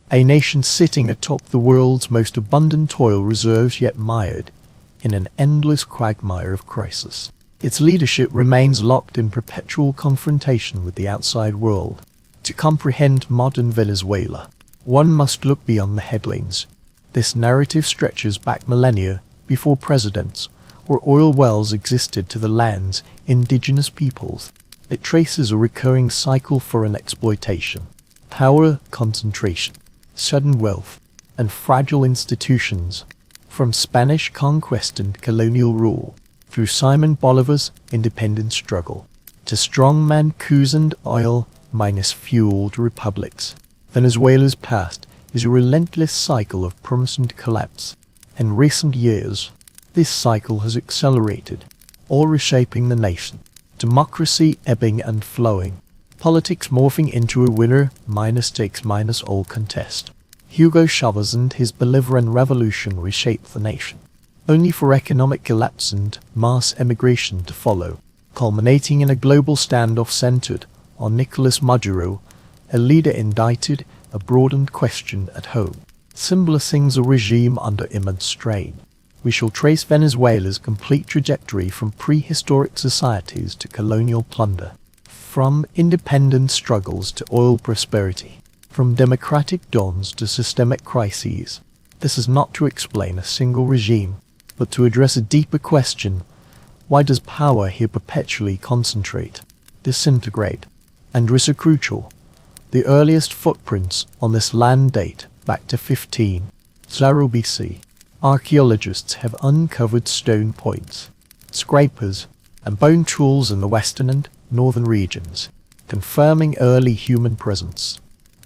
a nation sitting atop the world's most abundant oil reserves yet mired in an endless quagmire of crisis. Its leadership remains locked in perpetual confrontation with the outside world. To comprehend modern Venezuela, one must look beyond the headlines. This narrative stretches back millennia before presidents or oil wells existed to the land's indigenous peoples. It traces a recurring cycle for an exploitation, power concentration, sudden wealth, and fragile institutions, from Spanish conquest and colonial rule, through Simon Bolivar's independence struggle, to strongman coups and oil-fueled republics. Venezuela's past is a relentless cycle of promise and collapse. In recent years, this cycle has accelerated, all reshaping the nation. Democracy ebbing and flowing, politics morphing into a winner-takes-all contest. Hugo Chavez and his Bolivian revolution reshaped the nation, only for economic collapse and mass emigration to follow, culminating in a global standoff centered on Nicolas Maduro, a leader indicted abroad and questioned at home, symbolizing a regime under immense strain. We shall trace Venezuela's complete trajectory from prehistoric societies to colonial plunder, from independence struggles to oil prosperity, from democratic dawns to systemic crises. This is not to explain a single regime, but to address a deeper question: why does power here perpetually concentrate, disintegrate, and crucial? The earliest footprints on this land date back to 1500 BC. Archaeologists have uncovered stone points, scrapers, and bone tools in the western and northern regions, confirming early human presence.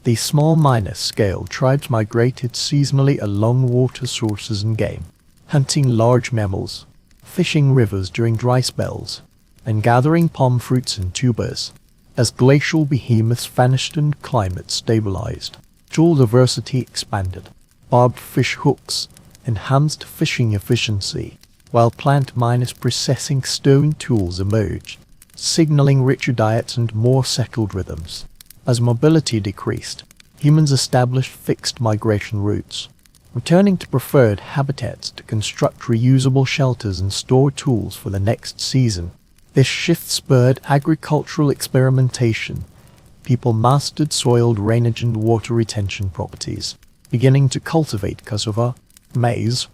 These small minor-scale tribes migrated seasonally along water sources and game, hunting large mammals, fishing rivers during dry spells, and gathering palm fruits and tubers. As glacial behemoths vanished and climate stabilized, tool diversity expanded. Barbed fish hooks enhanced fishing efficiency, while plant miners processing stone tools emerged, signaling richer diets and more settled rhythms. As mobility decreased, humans established fixed migration routes, returning to preferred habitats to construct reusable shelters and store tools for the next season. This shift spurred agricultural experimentation. People mastered soil drainage and water retention properties, beginning to cultivate cassava, maize,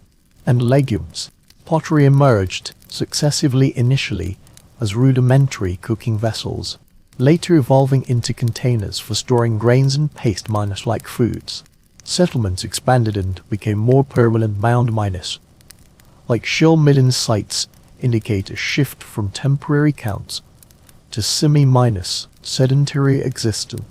and legumes. Pottery emerged successively, initially as rudimentary cooking vessels, later evolving into containers for storing grains and paste miners-like foods. Settlements expanded and became more permanent. Mound miners, like shell midden sites, indicate a shift from temporary counts to semi-minus sedentary existence,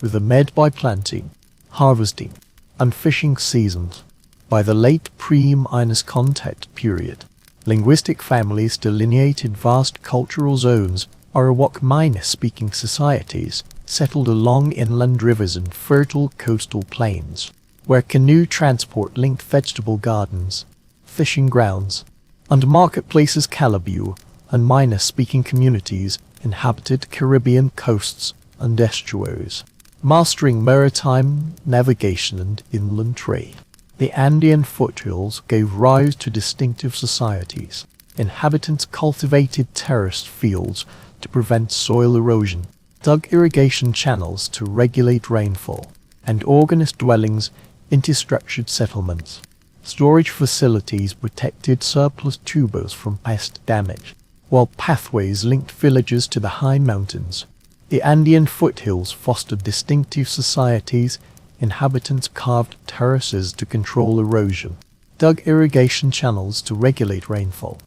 with the med by planting, harvesting, and fishing seasons. By the late pre-minus contact period, linguistic families delineated vast cultural zones. Arawak-minus-speaking societies settled along inland rivers and fertile coastal plains, where canoe transport linked vegetable gardens, fishing grounds, and marketplaces. Calabu and minus-speaking communities inhabited Caribbean coasts and estuaries, mastering maritime navigation and inland trade. The Andean foothills gave rise to distinctive societies. Inhabitants cultivated terraced fields to prevent soil erosion, dug irrigation channels to regulate rainfall, and organized dwellings into structured settlements. Storage facilities protected surplus tubers from pest damage, while pathways linked villages to the high mountains. The Andean foothills fostered distinctive societies. Inhabitants carved terraces to control erosion, dug irrigation channels to regulate rainfall,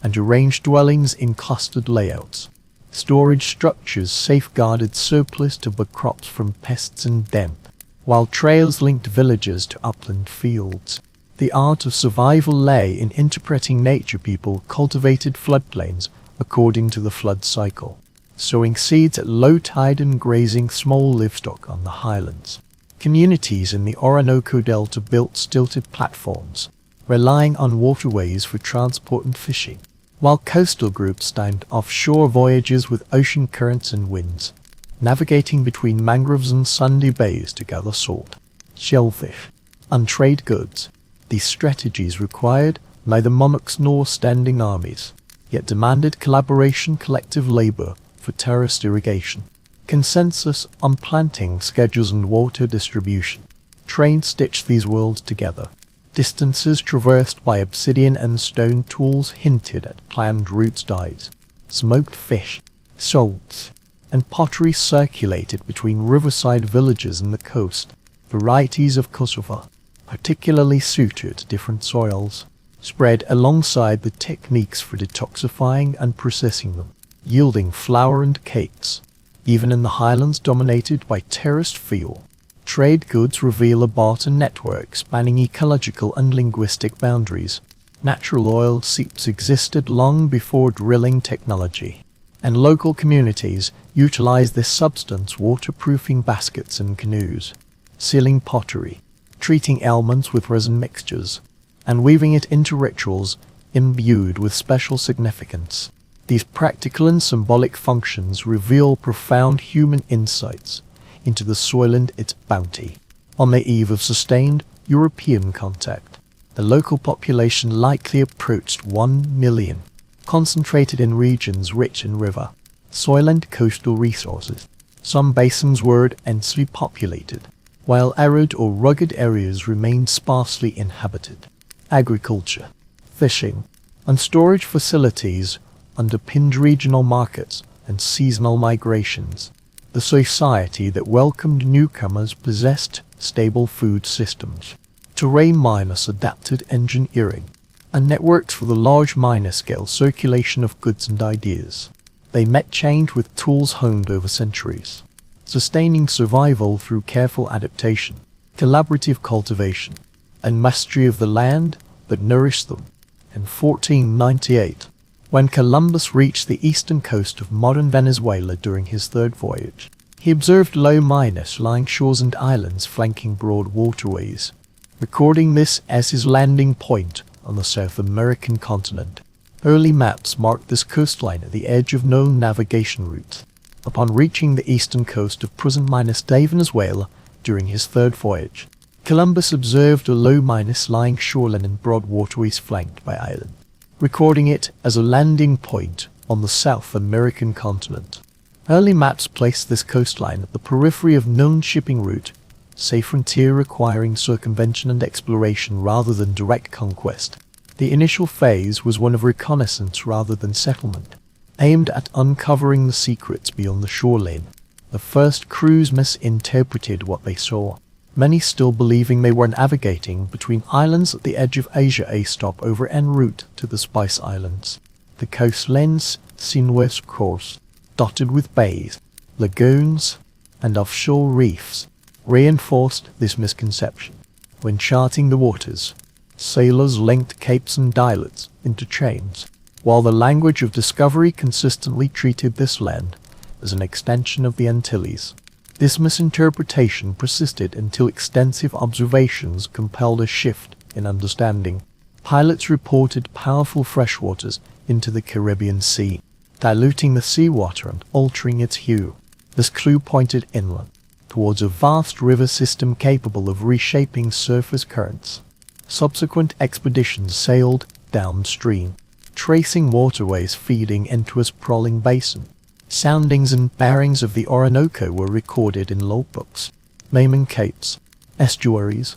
and arranged dwellings in clustered layouts. Storage structures safeguarded surplus tuber crops from pests and damp, while trails linked villages to upland fields. The art of survival lay in interpreting nature. People cultivated floodplains according to the flood cycle, sowing seeds at low tide and grazing small livestock on the highlands. Communities in the Orinoco Delta built stilted platforms, relying on waterways for transport and fishing, while coastal groups timed offshore voyages with ocean currents and winds, navigating between mangroves and sandy bays to gather salt. shellfish, and trade goods. These strategies required neither monarchs nor standing armies, yet demanded collaboration, collective labor for terraced irrigation, consensus on planting schedules and water distribution. Trains stitched these worlds together. Distances traversed by obsidian and stone tools hinted at planned routes dyes. Smoked fish, salts, and pottery circulated between riverside villages and the coast. Varieties of cassava, particularly suited to different soils, spread alongside the techniques for detoxifying and processing them, yielding flour and cakes. Even in the highlands dominated by terraced field, trade goods reveal a barter network spanning ecological and linguistic boundaries. Natural oil seeps existed long before drilling technology, and local communities utilized this substance waterproofing baskets and canoes, sealing pottery, treating ailments with resin mixtures, and weaving it into rituals imbued with special significance. These practical and symbolic functions reveal profound human insights into the soil and its bounty. On the eve of sustained European contact, the local population likely approached 1 million, concentrated in regions rich in river, soil and coastal resources. Some basins were densely populated, while arid or rugged areas remained sparsely inhabited. Agriculture, fishing, and storage facilities underpinned regional markets and seasonal migrations. The society that welcomed newcomers possessed stable food systems, terrain miners adapted engineering, and networks for the large minor-scale circulation of goods and ideas. They met change with tools honed over centuries, sustaining survival through careful adaptation, collaborative cultivation, and mastery of the land that nourished them. In 1498, when Columbus reached the eastern coast of modern Venezuela during his third voyage, he observed low lying shores and islands flanking broad waterways, recording this as his landing point on the South American continent. Early maps marked this coastline at the edge of known navigation routes. Upon reaching the eastern coast of present-day Venezuela during his third voyage, Columbus observed a low lying shoreline and broad waterways flanked by islands, recording it as a landing point on the South American continent. Early maps placed this coastline at the periphery of known shipping route, a frontier requiring circumvention and exploration rather than direct conquest. The initial phase was one of reconnaissance rather than settlement, aimed at uncovering the secrets beyond the shoreline. The first crews misinterpreted what they saw, many still believing they were navigating between islands at the edge of Asia, a stopover en route to the Spice Islands. The coastline's sinuous course, dotted with bays, lagoons, and offshore reefs, reinforced this misconception. When charting the waters, sailors linked capes and islets into chains, while the language of discovery consistently treated this land as an extension of the Antilles. This misinterpretation persisted until extensive observations compelled a shift in understanding. Pilots reported powerful freshwaters into the Caribbean Sea, diluting the seawater and altering its hue. This clue pointed inland, towards a vast river system capable of reshaping surface currents. Subsequent expeditions sailed downstream, tracing waterways feeding into a sprawling basin. Soundings and bearings of the Orinoco were recorded in logbooks, naming capes, estuaries,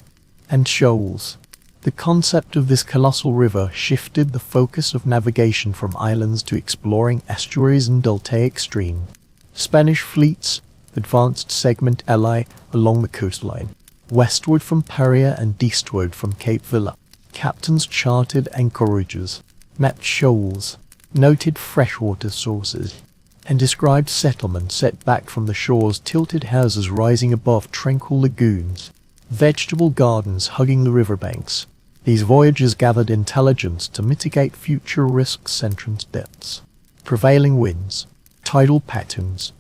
and shoals. The concept of this colossal river shifted the focus of navigation from islands to exploring estuaries and deltaic streams. Spanish fleets advanced segment Li along the coastline, westward from Paria and eastward from Cape Villa. Captains charted anchorages, mapped shoals, noted freshwater sources, and described settlements set back from the shores, tilted houses rising above tranquil lagoons, vegetable gardens hugging the riverbanks. These voyages gathered intelligence to mitigate future risks, entrance depths, prevailing winds, tidal patterns.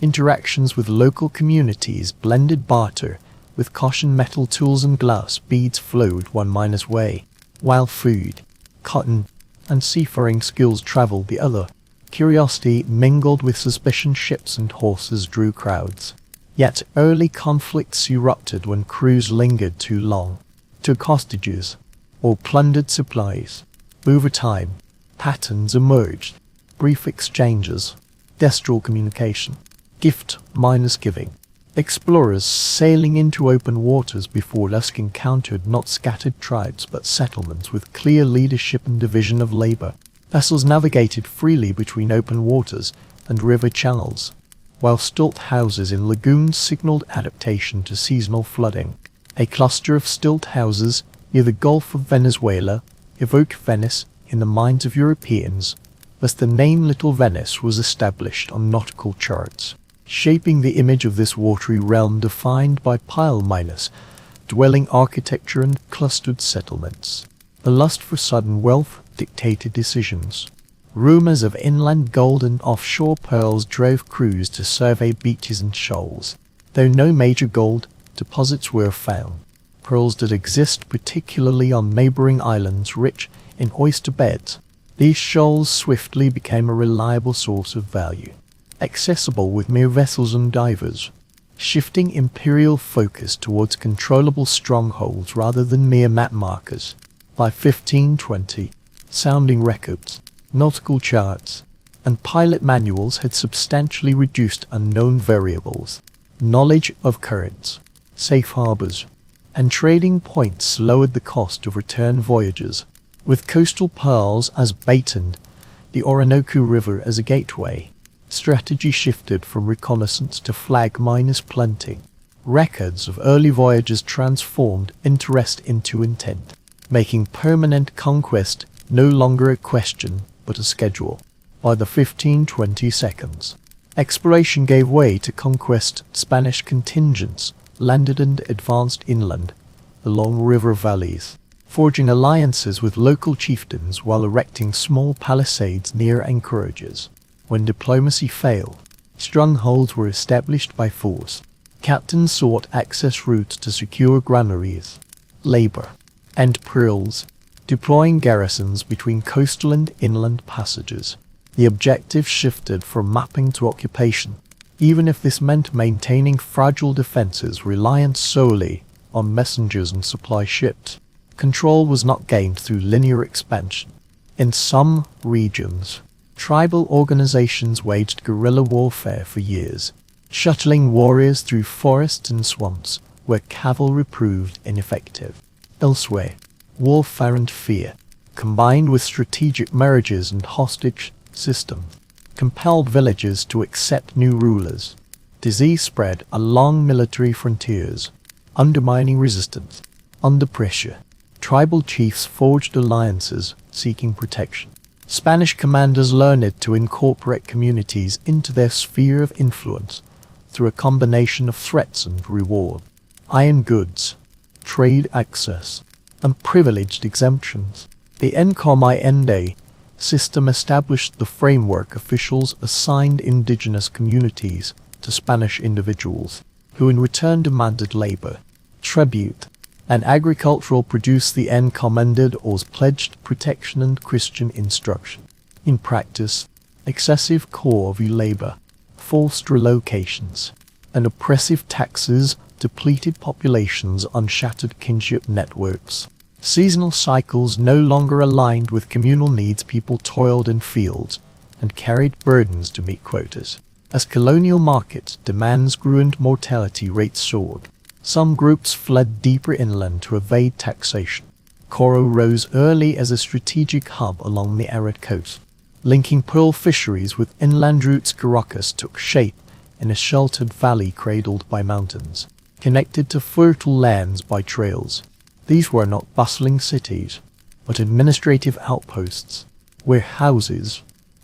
Interactions with local communities blended barter with caution. Metal tools and glass beads flowed one way, while food, cotton, and seafaring skills traveled the other. Curiosity mingled with suspicion. Ships and horses drew crowds, Yet early conflicts erupted when crews lingered too long, took hostages, or plundered supplies. Over time, patterns emerged: brief exchanges, destral communication, gift minus giving. Explorers sailing into open waters before dusk encountered not scattered tribes but settlements with clear leadership and division of labor. Vessels navigated freely between open waters and river channels, while stilt houses in lagoons signaled adaptation to seasonal flooding. A cluster of stilt houses near the Gulf of Venezuela evoked Venice in the minds of Europeans, thus the name Little Venice was established on nautical charts, shaping the image of this watery realm defined by pile miners, dwelling architecture and clustered settlements. The lust for sudden wealth dictated decisions. Rumors of inland gold and offshore pearls drove crews to survey beaches and shoals. Though no major gold deposits were found, pearls did exist, particularly on neighboring islands rich in oyster beds. These shoals swiftly became a reliable source of value, accessible with mere vessels and divers, shifting imperial focus towards controllable strongholds rather than mere map markers. By 1520, sounding records, nautical charts, and pilot manuals had substantially reduced unknown variables. Knowledge of currents, safe harbors, and trading points lowered the cost of return voyages. With coastal pearls as bait and the Orinoco River as a gateway, strategy shifted from reconnaissance to flag minus planting. Records of early voyages transformed interest into intent, making permanent conquest no longer a question but a schedule. By the 1520s, exploration gave way to conquest. Spanish contingents landed and advanced inland along river valleys, forging alliances with local chieftains while erecting small palisades near anchorages. When diplomacy failed, strongholds were established by force. Captains sought access routes to secure granaries, labor, and pearls, deploying garrisons between coastal and inland passages. The objective shifted from mapping to occupation, even if this meant maintaining fragile defenses reliant solely on messengers and supply ships. Control was not gained through linear expansion. In some regions, tribal organizations waged guerrilla warfare for years, shuttling warriors through forests and swamps where cavalry proved ineffective. Elsewhere, warfare and fear, combined with strategic marriages and hostage systems, compelled villagers to accept new rulers. Disease spread along military frontiers, undermining resistance. Under pressure, tribal chiefs forged alliances seeking protection. Spanish commanders learned to incorporate communities into their sphere of influence through a combination of threats and reward, iron goods, trade access, and privileged exemptions. The encomienda system established the framework. Officials assigned indigenous communities to Spanish individuals, who in return demanded labor, tribute, and agricultural produce. The encomendados pledged protection and Christian instruction. In practice, excessive corvée labor, forced relocations, and oppressive taxes depleted populations on shattered kinship networks. Seasonal cycles no longer aligned with communal needs. People toiled in fields and carried burdens to meet quotas. As colonial market demands grew and mortality rates soared, some groups fled deeper inland to evade taxation. Coro rose early as a strategic hub along the arid coast, linking pearl fisheries with inland routes. Caracas took shape in a sheltered valley cradled by mountains, connected to fertile lands by trails. These were not bustling cities, but administrative outposts, where houses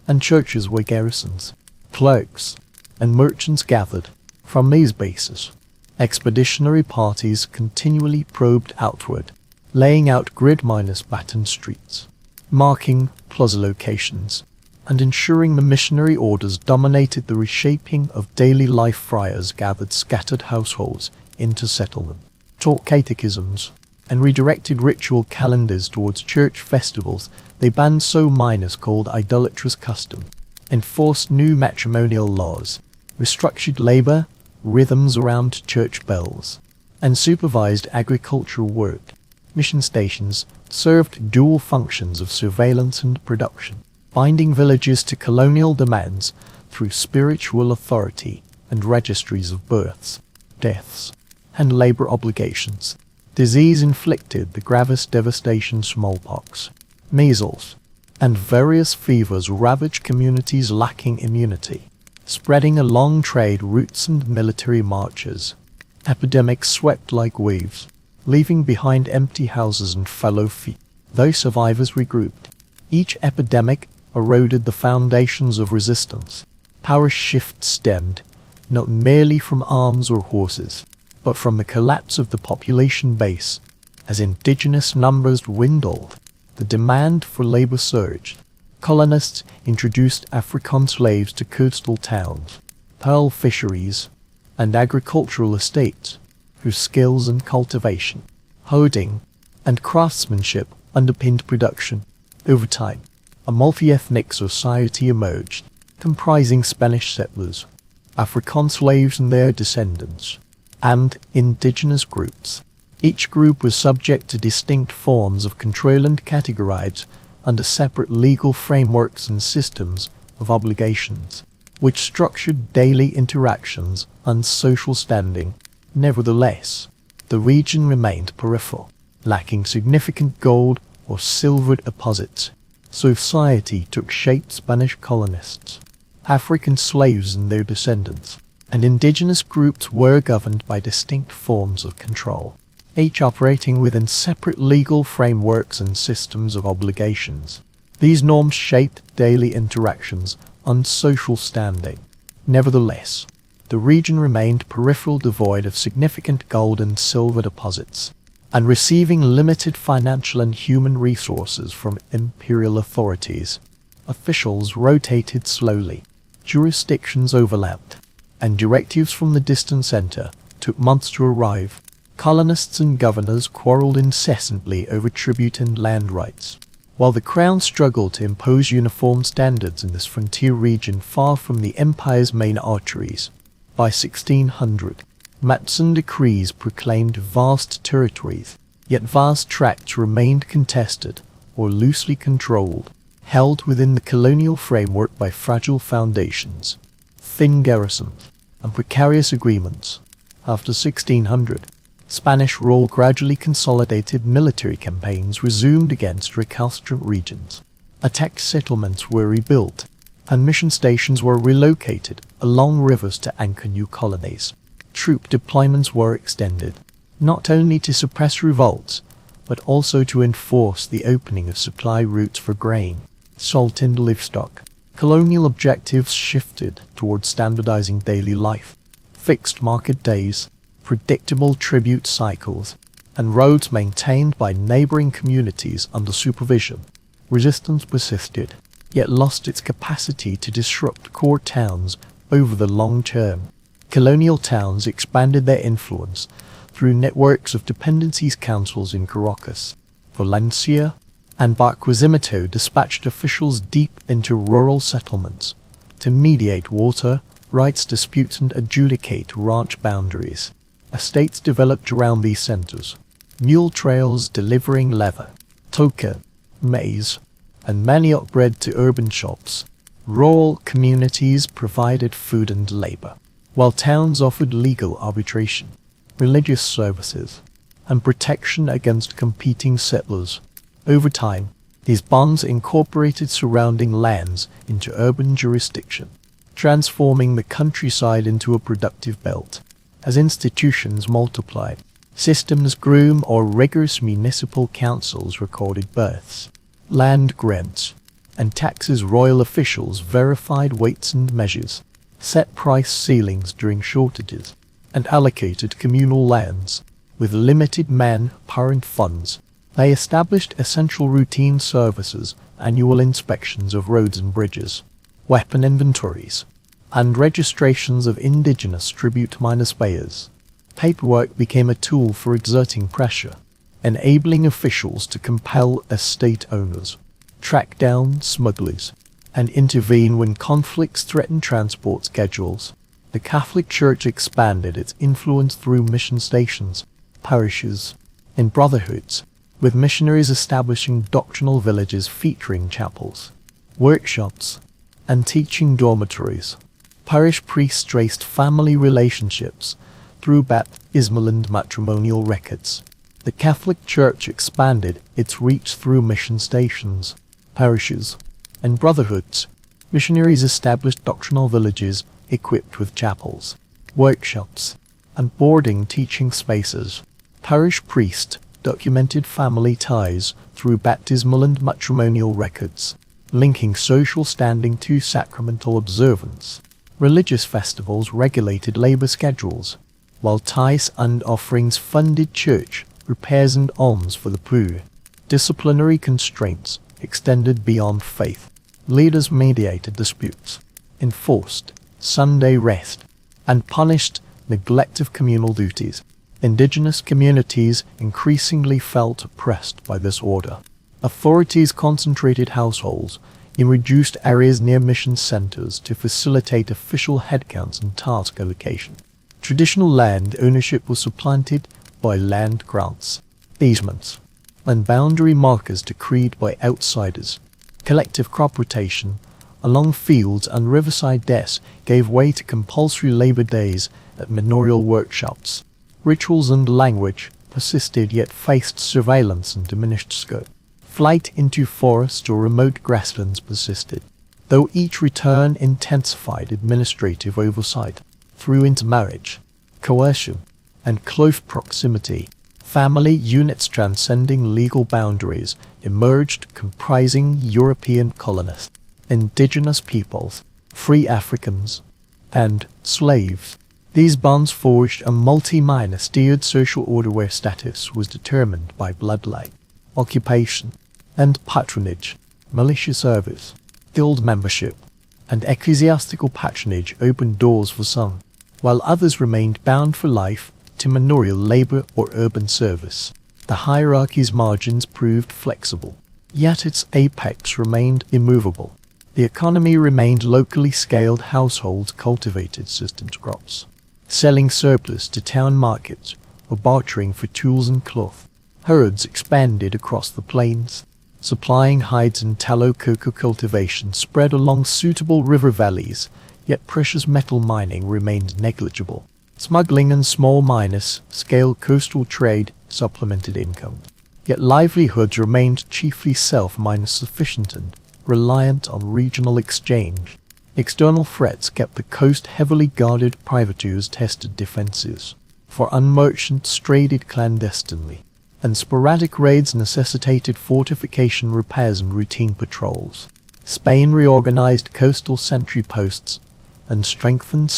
and churches were garrisons. Clerks and merchants gathered. From these bases, expeditionary parties continually probed outward, laying out grid minus baton streets, marking plaza locations, and ensuring the missionary orders dominated the reshaping of daily life. Friars gathered scattered households into settlement, taught catechisms, and redirected ritual calendars towards church festivals. They banned so minors called idolatrous custom, enforced new matrimonial laws, restructured labor, rhythms around church bells, and supervised agricultural work. Mission stations served dual functions of surveillance and production, binding villages to colonial demands through spiritual authority and registries of births, deaths, and labor obligations. Disease inflicted the gravest devastation: smallpox, measles, and various fevers ravaged communities lacking immunity, spreading along trade routes and military marches. Epidemics swept like waves, leaving behind empty houses and fallow feet. Though survivors regrouped, each epidemic eroded the foundations of resistance. Power shift stemmed not merely from arms or horses, but from the collapse of the population base. As indigenous numbers dwindled, the demand for labor surged. Colonists introduced African slaves to coastal towns, pearl fisheries, and agricultural estates, whose skills in cultivation, hoarding, and craftsmanship underpinned production. Over time, a multi-ethnic society emerged, comprising Spanish settlers, African slaves and their descendants, and indigenous groups. Each group was subject to distinct forms of control and categorized under separate legal frameworks and systems of obligations, which structured daily interactions and social standing. Nevertheless, the region remained peripheral, lacking significant gold or silver deposits. Society took shape: Spanish colonists, African slaves and their descendants, and indigenous groups were governed by distinct forms of control, each operating within separate legal frameworks and systems of obligations. These norms shaped daily interactions and social standing. Nevertheless, the region remained peripheral, devoid of significant gold and silver deposits, and receiving limited financial and human resources from imperial authorities. Officials rotated slowly, jurisdictions overlapped, and directives from the distant center took months to arrive. Colonists and governors quarreled incessantly over tribute and land rights, while the crown struggled to impose uniform standards in this frontier region far from the empire's main arteries. By 1600, maps and decrees proclaimed vast territories, yet vast tracts remained contested or loosely controlled, held within the colonial framework by fragile foundations, thin garrisons, and precarious agreements. After 1600, Spanish rule gradually consolidated. Military campaigns resumed against recalcitrant regions. Attacked settlements were rebuilt, and mission stations were relocated along rivers to anchor new colonies. Troop deployments were extended, not only to suppress revolts, but also to enforce the opening of supply routes for grain, salt, and livestock. Colonial objectives shifted towards standardizing daily life. Fixed market days, predictable tribute cycles, and roads maintained by neighboring communities under supervision. Resistance persisted, yet lost its capacity to disrupt core towns over the long term. Colonial towns expanded their influence through networks of dependencies. Councils in Caracas, Valencia, and Barquisimeto dispatched officials deep into rural settlements to mediate water rights disputes and adjudicate ranch boundaries. Estates developed around these centers, mule trails delivering leather, toca, maize, and manioc bread to urban shops. Rural communities provided food and labor, while towns offered legal arbitration, religious services, and protection against competing settlers. Over time, these bonds incorporated surrounding lands into urban jurisdiction, transforming the countryside into a productive belt. As institutions multiplied, systems grew. Or rigorous municipal councils recorded births, land grants, and taxes. Royal officials verified weights and measures, set price ceilings during shortages, and allocated communal lands. With limited manpower and funds, they established essential routine services, annual inspections of roads and bridges, weapon inventories, and registrations of indigenous tribute miners payers. Paperwork became a tool for exerting pressure, enabling officials to compel estate owners, track down smugglers, and intervene when conflicts threatened transport schedules. The Catholic Church expanded its influence through mission stations, parishes, and brotherhoods, with missionaries establishing doctrinal villages featuring chapels, workshops, and teaching dormitories. Parish priests traced family relationships through baptismal and matrimonial records. The Catholic Church expanded its reach through mission stations, parishes, and brotherhoods. Missionaries established doctrinal villages equipped with chapels, workshops, and boarding teaching spaces. Parish priests documented family ties through baptismal and matrimonial records, linking social standing to sacramental observance. Religious festivals regulated labor schedules, while tithes and offerings funded church repairs and alms for the poor. Disciplinary constraints extended beyond faith. Leaders mediated disputes, enforced Sunday rest, and punished neglect of communal duties. Indigenous communities increasingly felt oppressed by this order. Authorities concentrated households in reduced areas near mission centers to facilitate official headcounts and task allocation. Traditional land ownership was supplanted by land grants, easements, and boundary markers decreed by outsiders. Collective crop rotation along fields and riverside desks gave way to compulsory labor days at manorial workshops. Rituals and language persisted yet faced surveillance and diminished scope. Flight into forests or remote grasslands persisted, though each return intensified administrative oversight. Through intermarriage, coercion, and close proximity, family units transcending legal boundaries emerged, comprising European colonists, indigenous peoples, free Africans, and slaves. These bonds forged a multi-minor steered social order where status was determined by bloodline, occupation, and patronage. Militia service, guild membership, and ecclesiastical patronage opened doors for some, while others remained bound for life to manorial labor or urban service. The hierarchy's margins proved flexible, yet its apex remained immovable. The economy remained locally scaled. Households cultivated systems crops, selling surplus to town markets or bartering for tools and cloth. Herds expanded across the plains, supplying hides and tallow. Cocoa cultivation spread along suitable river valleys, yet precious metal mining remained negligible. Smuggling and small minor-scale coastal trade supplemented income, yet livelihoods remained chiefly self-sufficient and reliant on regional exchange. External threats kept the coast heavily guarded. Privateers tested defenses, for unmerchants traded clandestinely, and sporadic raids necessitated fortification repairs and routine patrols. Spain reorganized coastal sentry posts and strengthened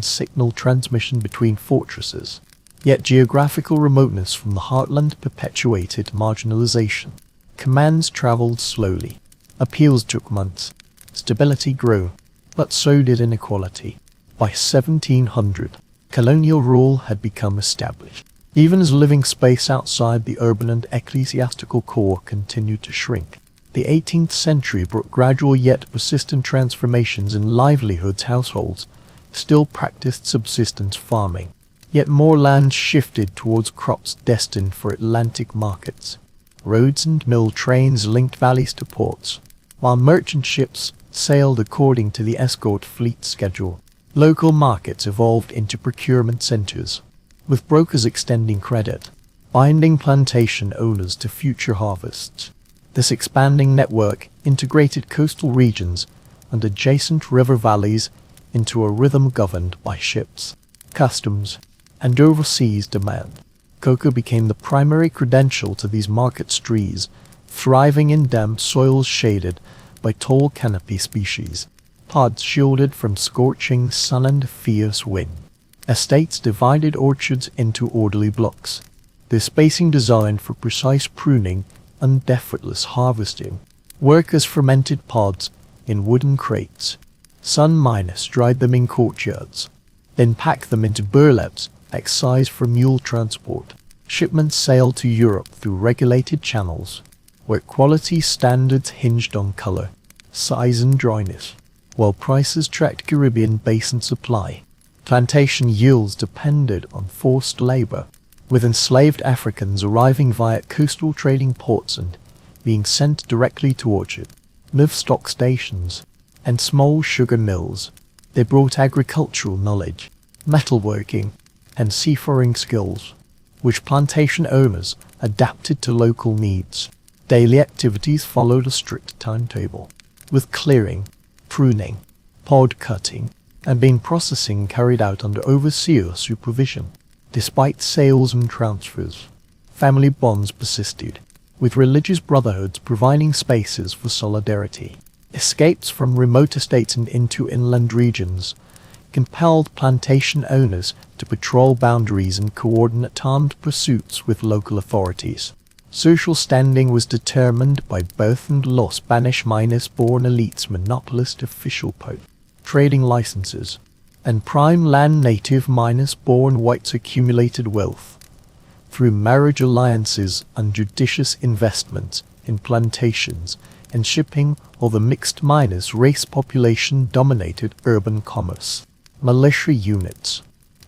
signal transmission between fortresses. Yet geographical remoteness from the heartland perpetuated marginalization. Commands traveled slowly. Appeals took months. Stability grew, but so did inequality. By 1700, colonial rule had become established, even as living space outside the urban and ecclesiastical core continued to shrink. The 18th century brought gradual yet persistent transformations in livelihoods. Households still practiced subsistence farming, yet more land shifted towards crops destined for Atlantic markets. Roads and mill trains linked valleys to ports, while merchant ships sailed according to the escort fleet schedule. Local markets evolved into procurement centers, with brokers extending credit, binding plantation owners to future harvests. This expanding network integrated coastal regions and adjacent river valleys into a rhythm governed by ships, customs, and overseas demand. Cocoa became the primary credential to these market streets, thriving in damp soils shaded by tall canopy species, pods shielded from scorching sun and fierce wind. Estates divided orchards into orderly blocks, their spacing designed for precise pruning and effortless harvesting. Workers fermented pods in wooden crates. Sun miners dried them in courtyards, then packed them into burlaps excised for mule transport. Shipments sailed to Europe through regulated channels, where quality standards hinged on color, size, and dryness, while prices tracked Caribbean basin supply. Plantation yields depended on forced labor, with enslaved Africans arriving via coastal trading ports and being sent directly to orchard, livestock stations, and small sugar mills. They brought agricultural knowledge, metalworking, and seafaring skills, which plantation owners adapted to local needs. Daily activities followed a strict timetable, with clearing, pruning, pod cutting, and bean processing carried out under overseer supervision. Despite sales and transfers, family bonds persisted, with religious brotherhoods providing spaces for solidarity. Escapes from remote estates and into inland regions compelled plantation owners to patrol boundaries and coordinate armed pursuits with local authorities. Social standing was determined by birth and law. Spanish minus-born elites, monopolist official post, trading licenses, and prime land native minus-born whites accumulated wealth through marriage alliances and judicious investment in plantations and shipping, or the mixed minus race population dominated urban commerce. Militia units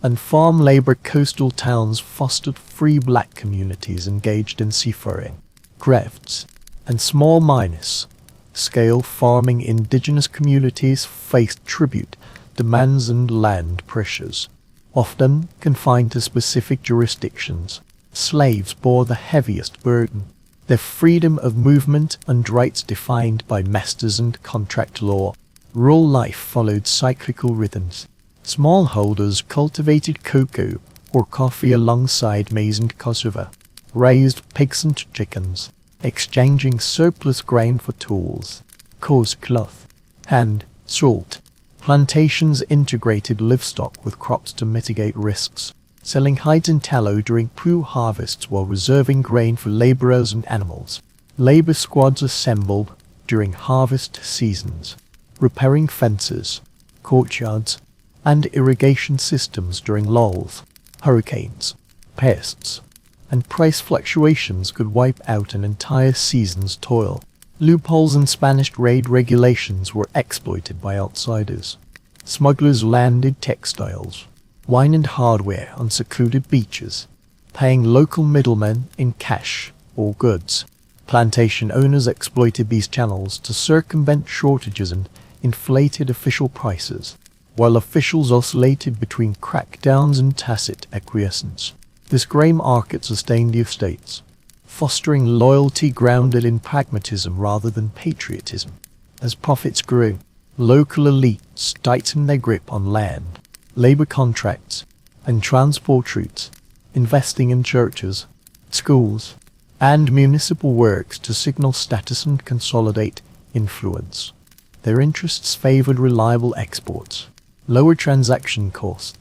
and farm labor. Coastal towns fostered free black communities engaged in seafaring, crafts, and small scale farming. Indigenous communities faced tribute demands and land pressures, often confined to specific jurisdictions. Slaves bore the heaviest burden, their freedom of movement and rights defined by masters and contract law. Rural life followed cyclical rhythms. Smallholders cultivated cocoa or coffee alongside maize and cassava, raised pigs and chickens, exchanging surplus grain for tools, coarse cloth, and salt. Plantations integrated livestock with crops to mitigate risks, selling hides and tallow during poor harvests while reserving grain for laborers and animals. Labor squads assembled during harvest seasons, repairing fences, courtyards, and irrigation systems during lulls. Hurricanes, pests, and price fluctuations could wipe out an entire season's toil. Loopholes in Spanish trade regulations were exploited by outsiders. Smugglers landed textiles, wine and hardware on secluded beaches, paying local middlemen in cash or goods. Plantation owners exploited these channels to circumvent shortages and inflated official prices, while officials oscillated between crackdowns and tacit acquiescence. This grey market sustained the estates, fostering loyalty grounded in pragmatism rather than patriotism. As profits grew, local elites tightened their grip on land, labor contracts, and transport routes, investing in churches, schools, and municipal works to signal status and consolidate influence. Their interests favored reliable exports, lower transaction costs,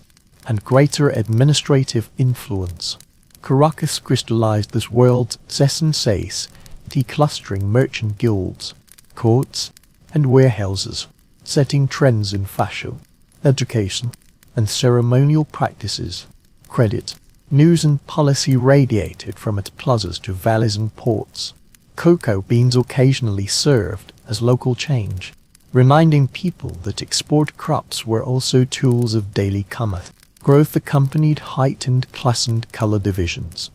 and greater administrative influence. Caracas crystallized this world's essence, declustering merchant guilds, courts, and warehouses, setting trends in fashion, education, and ceremonial practices. Credit, news and policy radiated from its plazas to valleys and ports. Cocoa beans occasionally served as local change, reminding people that export crops were also tools of daily commerce. Growth accompanied heightened class and color divisions,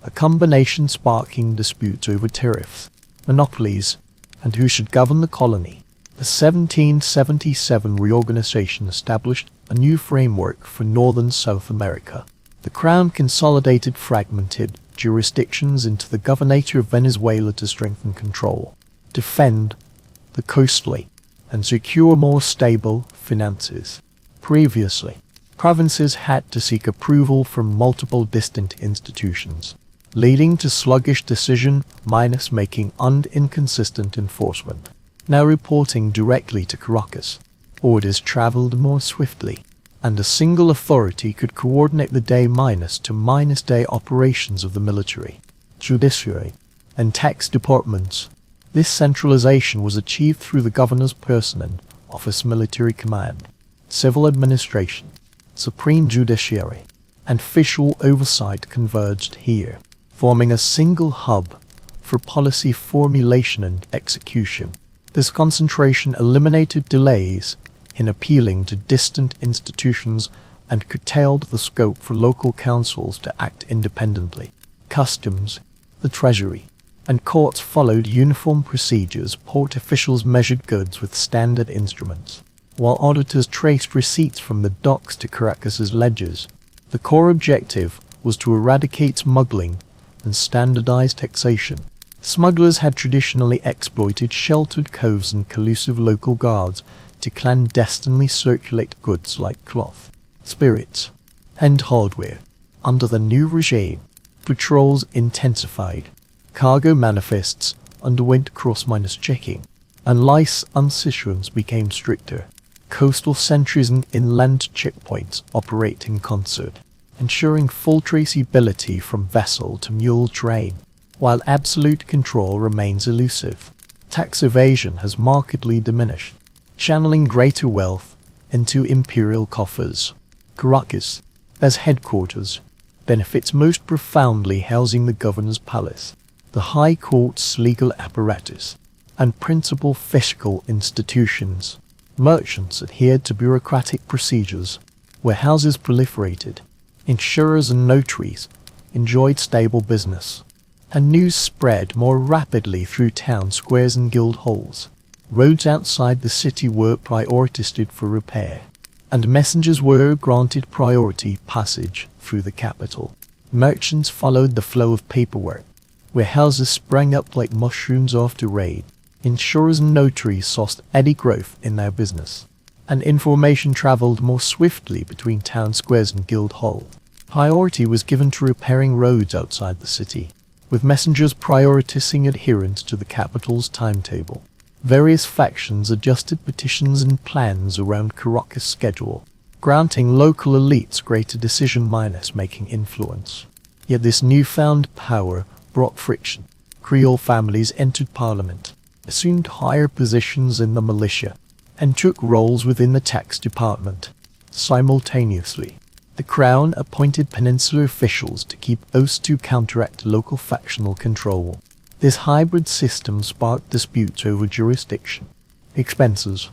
a combination sparking disputes over tariffs, monopolies, and who should govern the colony. The 1777 reorganization established a new framework for northern South America. The Crown consolidated fragmented jurisdictions into the Governorate of Venezuela to strengthen control, defend the coastline, and secure more stable finances. Previously, provinces had to seek approval from multiple distant institutions, leading to sluggish decision-making and inconsistent enforcement. Now reporting directly to Caracas, orders traveled more swiftly, and a single authority could coordinate the day-to-day operations of the military, judiciary, and tax departments. This centralization was achieved through the governor's person and office military command, civil administration, supreme judiciary, and official oversight converged here, forming a single hub for policy formulation and execution. This concentration eliminated delays in appealing to distant institutions and curtailed the scope for local councils to act independently. Customs, the treasury, and courts followed uniform procedures. Port officials measured goods with standard instruments, while auditors traced receipts from the docks to Caracas's ledgers. The core objective was to eradicate smuggling and standardize taxation. Smugglers had traditionally exploited sheltered coves and collusive local guards to clandestinely circulate goods like cloth, spirits, and hardware. Under the new regime, patrols intensified. Cargo manifests underwent cross-minus checking, and license issuance became stricter. Coastal sentries and inland checkpoints operate in concert, ensuring full traceability from vessel to mule train, while absolute control remains elusive. Tax evasion has markedly diminished, channeling greater wealth into imperial coffers. Caracas, as headquarters, benefits most profoundly housing the governor's palace, the high court's legal apparatus, and principal fiscal institutions. Merchants adhered to bureaucratic procedures, where houses proliferated. Insurers and notaries enjoyed stable business, and news spread more rapidly through town squares and guild halls. Roads outside the city were prioritized for repair, and messengers were granted priority passage through the capital. Merchants followed the flow of paperwork, where houses sprang up like mushrooms after rain. Insurers and notaries saw steady growth in their business, and information traveled more swiftly between town squares and guild halls. Priority was given to repairing roads outside the city, with messengers prioritizing adherence to the capital's timetable. Various factions adjusted petitions and plans around Caracas' schedule, granting local elites greater decision-making influence. Yet this newfound power brought friction. Creole families entered parliament, assumed higher positions in the militia, and took roles within the tax department. Simultaneously, the crown appointed peninsular officials to keep oaths to counteract local factional control. This hybrid system sparked disputes over jurisdiction, expenses,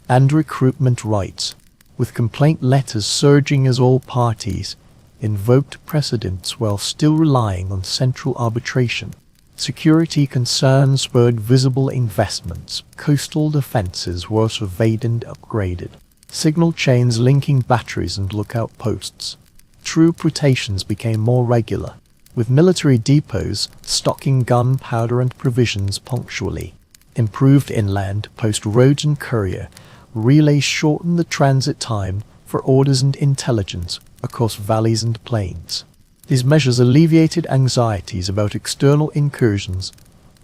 and recruitment rights, with complaint letters surging as all parties invoked precedents while still relying on central arbitration. Security concerns spurred visible investments. Coastal defenses were surveyed and upgraded. Signal chains linking batteries and lookout posts. Troop rotations became more regular, with military depots stocking gunpowder and provisions punctually. Improved inland post roads and courier relays shortened the transit time for orders and intelligence across valleys and plains. These measures alleviated anxieties about external incursions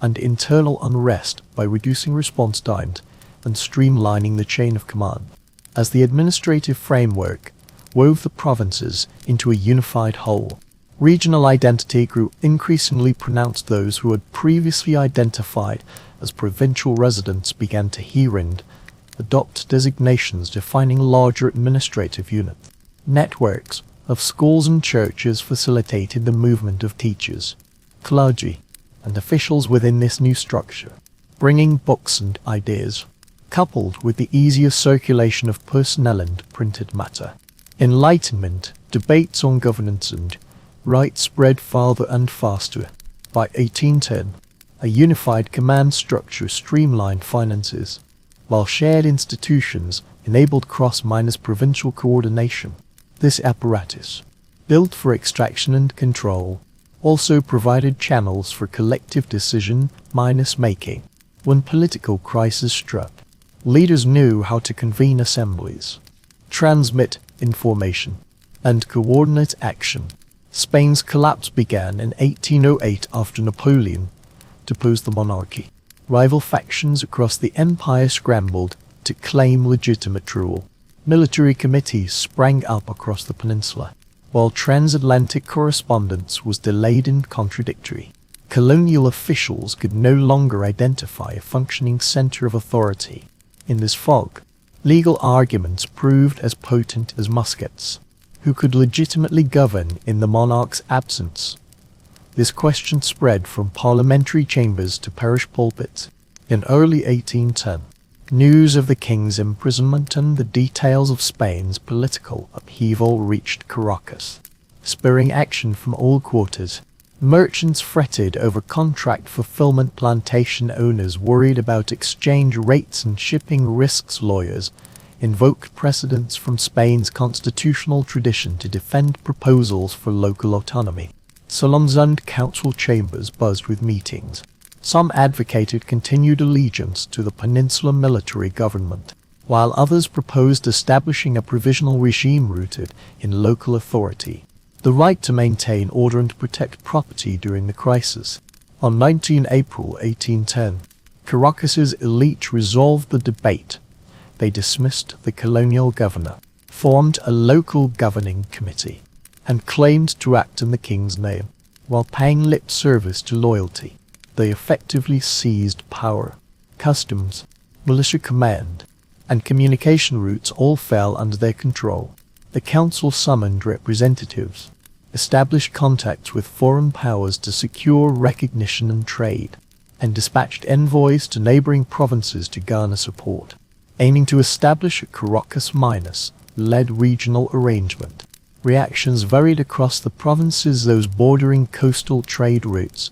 and internal unrest by reducing response times and streamlining the chain of command. As the administrative framework wove the provinces into a unified whole, regional identity grew increasingly pronounced. Those who had previously identified as provincial residents began to hear and adopt designations defining larger administrative units. Networks of schools and churches facilitated the movement of teachers, clergy, and officials within this new structure, bringing books and ideas, coupled with the easier circulation of personnel and printed matter. Enlightenment debates on governance and rights spread farther and faster. By 1810, a unified command structure streamlined finances, while shared institutions enabled cross-provincial coordination. This apparatus, built for extraction and control, also provided channels for collective decision-making. When political crisis struck, leaders knew how to convene assemblies, transmit information, and coordinate action. Spain's collapse began in 1808 after Napoleon deposed the monarchy. Rival factions across the empire scrambled to claim legitimate rule. Military committees sprang up across the peninsula, while transatlantic correspondence was delayed and contradictory. Colonial officials could no longer identify a functioning center of authority. In this fog, legal arguments proved as potent as muskets. Who could legitimately govern in the monarch's absence? This question spread from parliamentary chambers to parish pulpits. In early 1810, News of the king's imprisonment and the details of Spain's political upheaval reached Caracas, spurring action from all quarters. Merchants fretted over contract fulfillment, plantation owners worried about exchange rates and shipping risks, lawyers invoked precedents from Spain's constitutional tradition to defend proposals for local autonomy. Salons and council chambers buzzed with meetings. Some advocated continued allegiance to the Peninsular military government, while others proposed establishing a provisional regime rooted in local authority, the right to maintain order and protect property during the crisis. On 19 April 1810, Caracas's elite resolved the debate. They dismissed the colonial governor, formed a local governing committee, and claimed to act in the king's name. While paying lip service to loyalty, they effectively seized power. Customs, militia command, and communication routes all fell under their control. The council summoned representatives, established contacts with foreign powers to secure recognition and trade, and dispatched envoys to neighboring provinces to garner support, aiming to establish a Caracas-led regional arrangement. Reactions varied across the provinces, those bordering coastal trade routes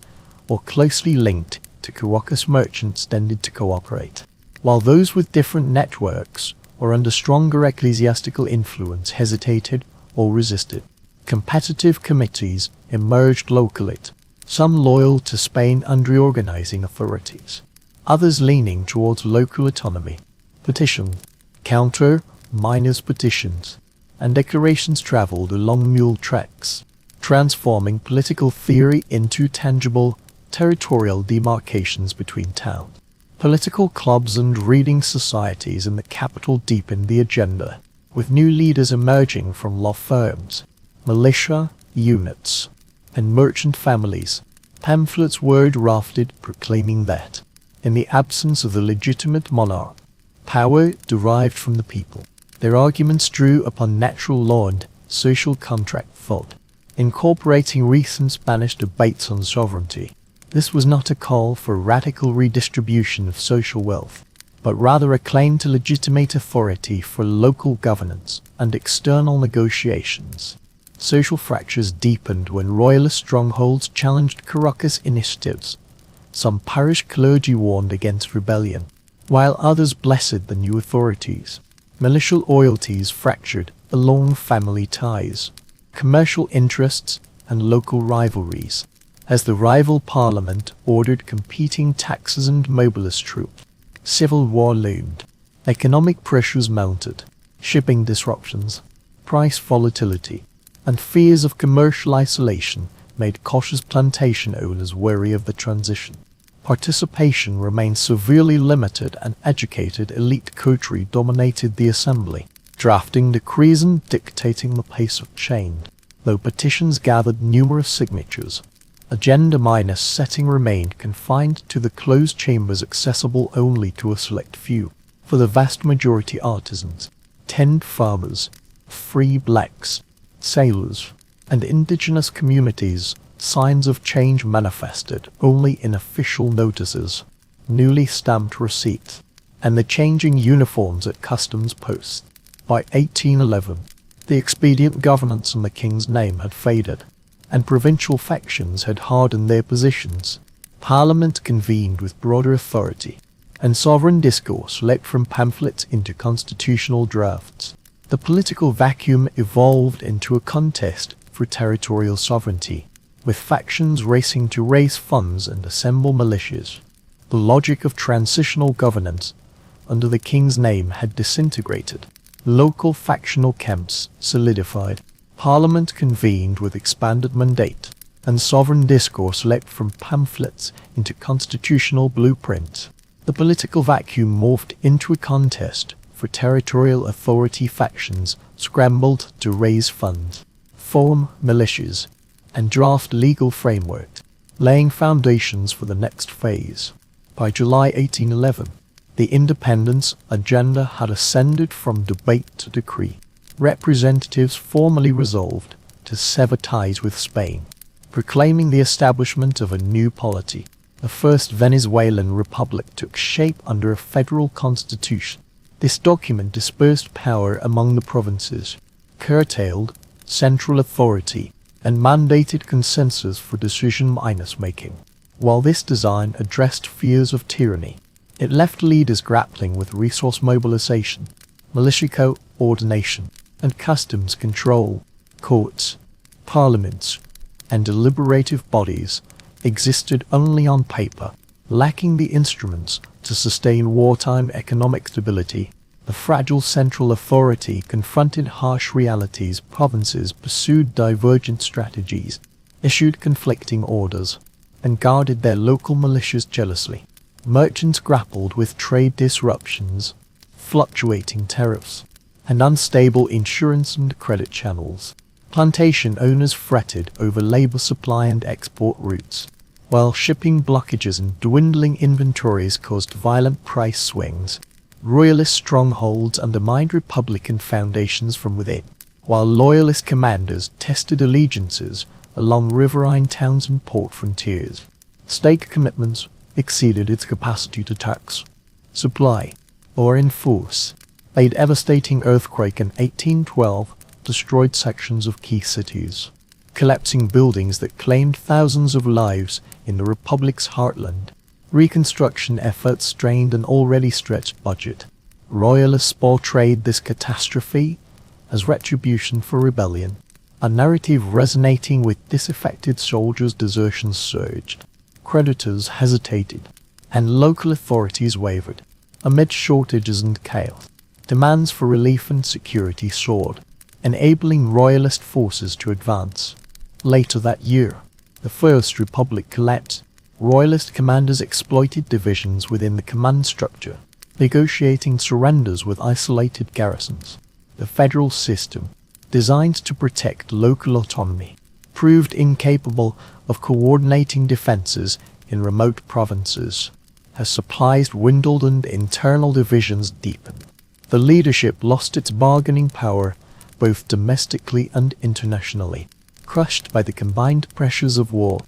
or closely linked to Caracas merchants tended to cooperate, while those with different networks or under stronger ecclesiastical influence hesitated or resisted. Competitive committees emerged locally, some loyal to Spain under reorganizing authorities, others leaning towards local autonomy. Petition, counter, miners' petitions, and declarations traveled along mule tracks, transforming political theory into tangible, territorial demarcations between towns. Political clubs and reading societies in the capital deepened the agenda, with new leaders emerging from law firms, militia units, and merchant families. Pamphlets were drafted proclaiming that, in the absence of the legitimate monarch, power derived from the people. Their arguments drew upon natural law and social contract thought, incorporating recent Spanish debates on sovereignty. This was not a call for radical redistribution of social wealth, but rather a claim to legitimate authority for local governance and external negotiations. Social fractures deepened when royalist strongholds challenged Caracas initiatives. Some parish clergy warned against rebellion, while others blessed the new authorities. Militia loyalties fractured along family ties, commercial interests, and local rivalries, as the rival parliament ordered competing taxes and mobilized troops. Civil war loomed. Economic pressures mounted. Shipping disruptions, price volatility, and fears of commercial isolation made cautious plantation owners wary of the transition. Participation remained severely limited, and educated elite coterie dominated the assembly, drafting decrees and dictating the pace of change. Though petitions gathered numerous signatures, agenda setting remained confined to the closed chambers accessible only to a select few. For the vast majority artisans, tenant farmers, free blacks, sailors, and indigenous communities, signs of change manifested only in official notices, newly stamped receipts, and the changing uniforms at customs posts. By 1811, the expedient governance in the king's name had faded, and provincial factions had hardened their positions. Parliament convened with broader authority, and sovereign discourse leapt from pamphlets into constitutional drafts. The political vacuum evolved into a contest for territorial sovereignty, with factions racing to raise funds and assemble militias. The logic of transitional governance under the king's name had disintegrated. Local factional camps solidified. Parliament convened with expanded mandate, and sovereign discourse leapt from pamphlets into constitutional blueprints. The political vacuum morphed into a contest for territorial authority. Factions scrambled to raise funds, form militias, and draft legal framework, laying foundations for the next phase. By July 1811, the independence agenda had ascended from debate to decree. Representatives formally resolved to sever ties with Spain, proclaiming the establishment of a new polity, The first Venezuelan republic took shape under a federal constitution. This document dispersed power among the provinces, curtailed central authority, and mandated consensus for decision-making. While this design addressed fears of tyranny, it left leaders grappling with resource mobilization, militia coordination, and customs control. Courts, parliaments, and deliberative bodies existed only on paper, lacking the instruments to sustain wartime economic stability. The fragile central authority confronted harsh realities. Provinces pursued divergent strategies, issued conflicting orders, and guarded their local militias jealously. Merchants grappled with trade disruptions, fluctuating tariffs, and unstable insurance and credit channels. Plantation owners fretted over labor supply and export routes, while shipping blockages and dwindling inventories caused violent price swings. Royalist strongholds undermined Republican foundations from within, while Loyalist commanders tested allegiances along riverine towns and port frontiers. State commitments exceeded its capacity to tax, supply, or enforce. A devastating earthquake in 1812 destroyed sections of key cities, collapsing buildings that claimed thousands of lives in the Republic's heartland. Reconstruction efforts strained an already stretched budget. Royalists portrayed this catastrophe as retribution for rebellion. A narrative resonating with disaffected soldiers' desertions surged. Creditors hesitated, and local authorities wavered. Amid shortages and chaos, demands for relief and security soared, enabling Royalist forces to advance. Later that year, the First Republic collapsed. Royalist commanders exploited divisions within the command structure, negotiating surrenders with isolated garrisons. The federal system, designed to protect local autonomy, proved incapable of coordinating defenses in remote provinces. As supplies dwindled and internal divisions deepened, the leadership lost its bargaining power both domestically and internationally. Crushed by the combined pressures of war,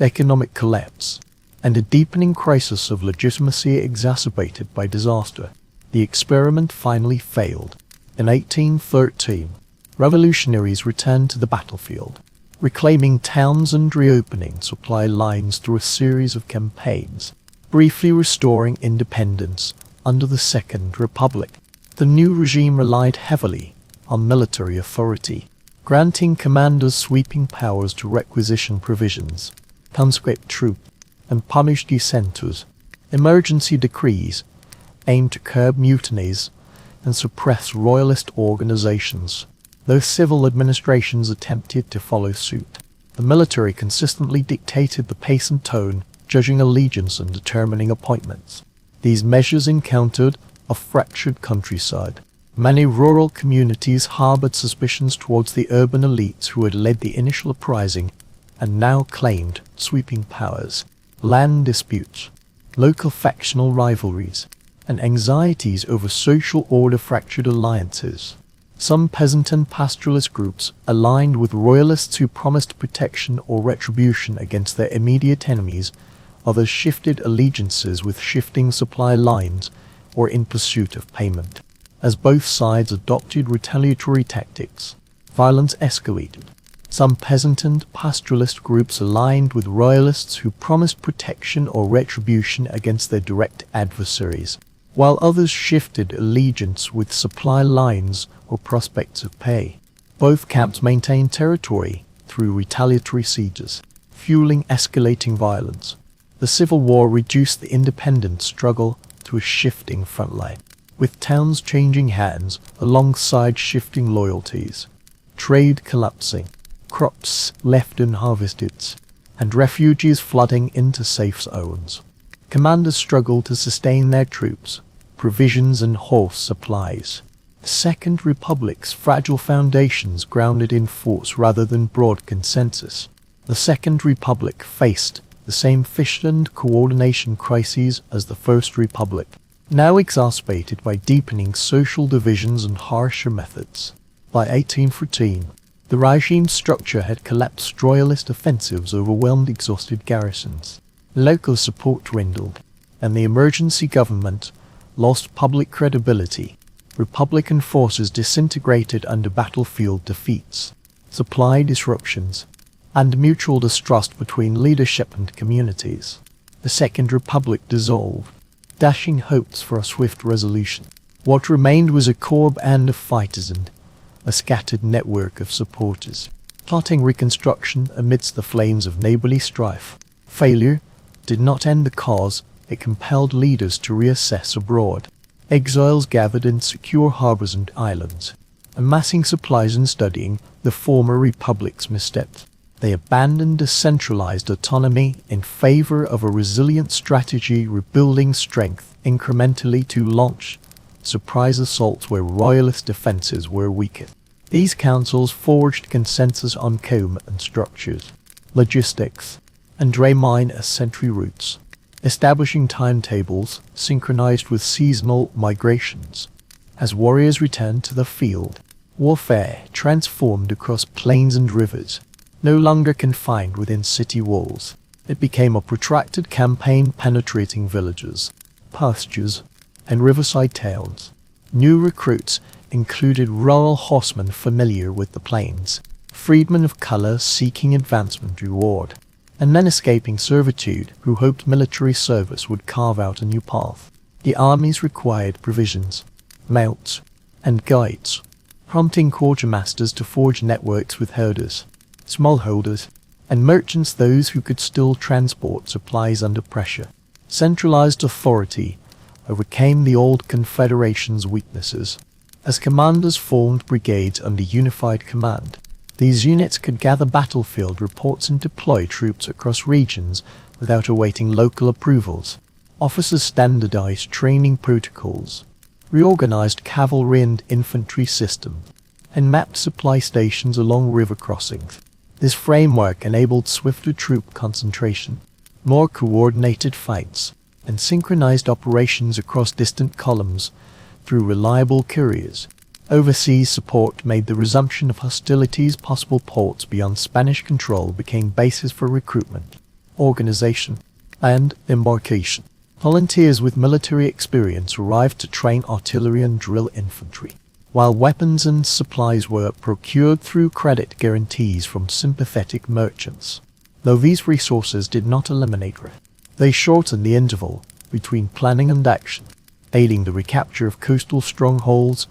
economic collapse, and a deepening crisis of legitimacy exacerbated by disaster, the experiment finally failed. In 1813, revolutionaries returned to the battlefield, reclaiming towns and reopening supply lines through a series of campaigns, briefly restoring independence under the Second Republic. The new regime relied heavily on military authority, granting commanders sweeping powers to requisition provisions, conscript troops, and punish dissenters. Emergency decrees aimed to curb mutinies and suppress royalist organizations. Though civil administrations attempted to follow suit, the military consistently dictated the pace and tone, judging allegiance and determining appointments. These measures encountered a fractured countryside. Many rural communities harbored suspicions towards the urban elites who had led the initial uprising and now claimed sweeping powers. Land disputes, local factional rivalries, and anxieties over social order fractured alliances. Some peasant and pastoralist groups aligned with royalists who promised protection or retribution against their immediate enemies. Others shifted allegiances with shifting supply lines or in pursuit of payment. As both sides adopted retaliatory tactics, violence escalated. Some peasant and pastoralist groups aligned with royalists who promised protection or retribution against their direct adversaries, while others shifted allegiance with supply lines or prospects of pay. Both camps maintained territory through retaliatory sieges, fueling escalating violence. The Civil War reduced the independence struggle to a shifting frontline, with towns changing hands alongside shifting loyalties, trade collapsing, crops left unharvested, and refugees flooding into safe zones. Commanders struggled to sustain their troops, provisions and horse supplies. The Second Republic's fragile foundations grounded in force rather than broad consensus. The Second Republic faced the same fission and coordination crises as the First Republic, now exacerbated by deepening social divisions and harsher methods. By 1814, the regime's structure had collapsed. Royalist offensives overwhelmed exhausted garrisons, Local support dwindled, and the emergency government lost public credibility. Republican forces disintegrated under battlefield defeats, supply disruptions, and mutual distrust between leadership and communities. The Second Republic dissolved, dashing hopes for a swift resolution. What remained was a core band of fighters and a scattered network of supporters, plotting reconstruction amidst the flames of neighborly strife. Failure did not end the cause, it compelled leaders to reassess abroad. Exiles gathered in secure harbors and islands, amassing supplies and studying the former republic's missteps. They abandoned decentralized autonomy in favor of a resilient strategy, rebuilding strength incrementally to launch surprise assaults where royalist defenses were weakened. These councils forged consensus on command structures, logistics, and Dreamy as sentry routes, establishing timetables synchronized with seasonal migrations. As warriors returned to the field, warfare transformed across plains and rivers, no longer confined within city walls. It became a protracted campaign penetrating villages, pastures, and riverside towns. New recruits included rural horsemen familiar with the plains, freedmen of color seeking advancement reward, and men escaping servitude who hoped military service would carve out a new path. The armies required provisions, mounts, and guides, prompting quartermasters to forge networks with herders, smallholders, and merchants, those who could still transport supplies under pressure. Centralized authority overcame the old Confederation's weaknesses, as commanders formed brigades under unified command. These units could gather battlefield reports and deploy troops across regions without awaiting local approvals. Officers standardized training protocols, reorganized cavalry and infantry systems, and mapped supply stations along river crossings. This framework enabled swifter troop concentration, more coordinated fights, and synchronized operations across distant columns through reliable couriers. Overseas support made the resumption of hostilities possible. Ports beyond Spanish control became bases for recruitment, organization, and embarkation. Volunteers with military experience arrived to train artillery and drill infantry, while weapons and supplies were procured through credit guarantees from sympathetic merchants. Though these resources did not eliminate risk, they shortened the interval between planning and action, aiding the recapture of coastal strongholds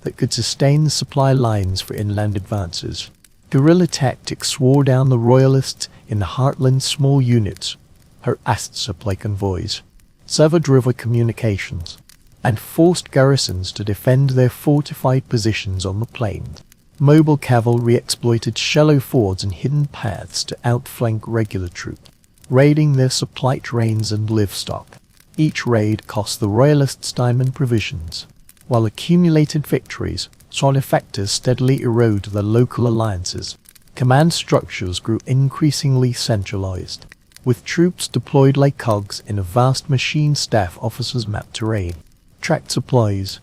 that could sustain the supply lines for inland advances. Guerrilla tactics wore down the royalists in the heartland. Small units harassed supply convoys, severed river communications, and forced garrisons to defend their fortified positions on the plains. Mobile cavalry exploited shallow fords and hidden paths to outflank regular troops, raiding their supply trains and livestock. Each raid cost the royalists time and provisions, while accumulated victories saw effectors steadily erode the local alliances. Command structures grew increasingly centralized, with troops deployed like cogs in a vast machine. Staff officers mapped terrain, tracked supplies,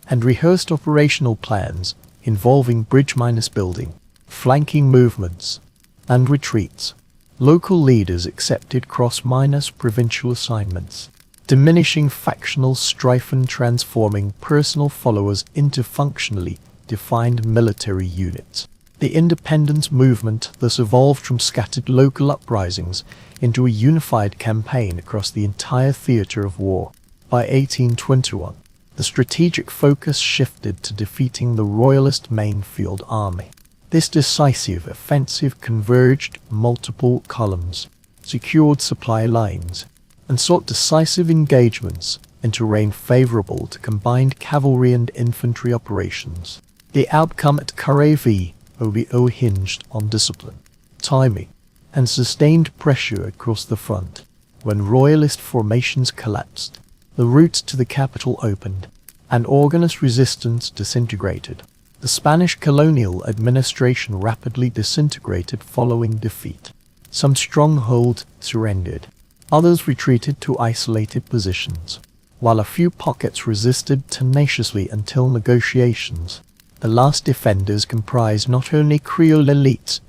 and rehearsed operational plans involving bridge minus building, flanking movements, and retreats. Local leaders accepted cross-minus provincial assignments, diminishing factional strife and transforming personal followers into functionally defined military units. The independence movement thus evolved from scattered local uprisings into a unified campaign across the entire theater of war. By 1821, the strategic focus shifted to defeating the royalist main field army. This decisive offensive converged multiple columns, secured supply lines, and sought decisive engagements in terrain favorable to combined cavalry and infantry operations. The outcome at Caravi-Obio hinged on discipline, timing, and sustained pressure across the front. When royalist formations collapsed, the routes to the capital opened, and organized resistance disintegrated. The Spanish colonial administration rapidly disintegrated following defeat. Some strongholds surrendered, others retreated to isolated positions, while a few pockets resisted tenaciously until negotiations. The last defenders comprised not only Creole elites,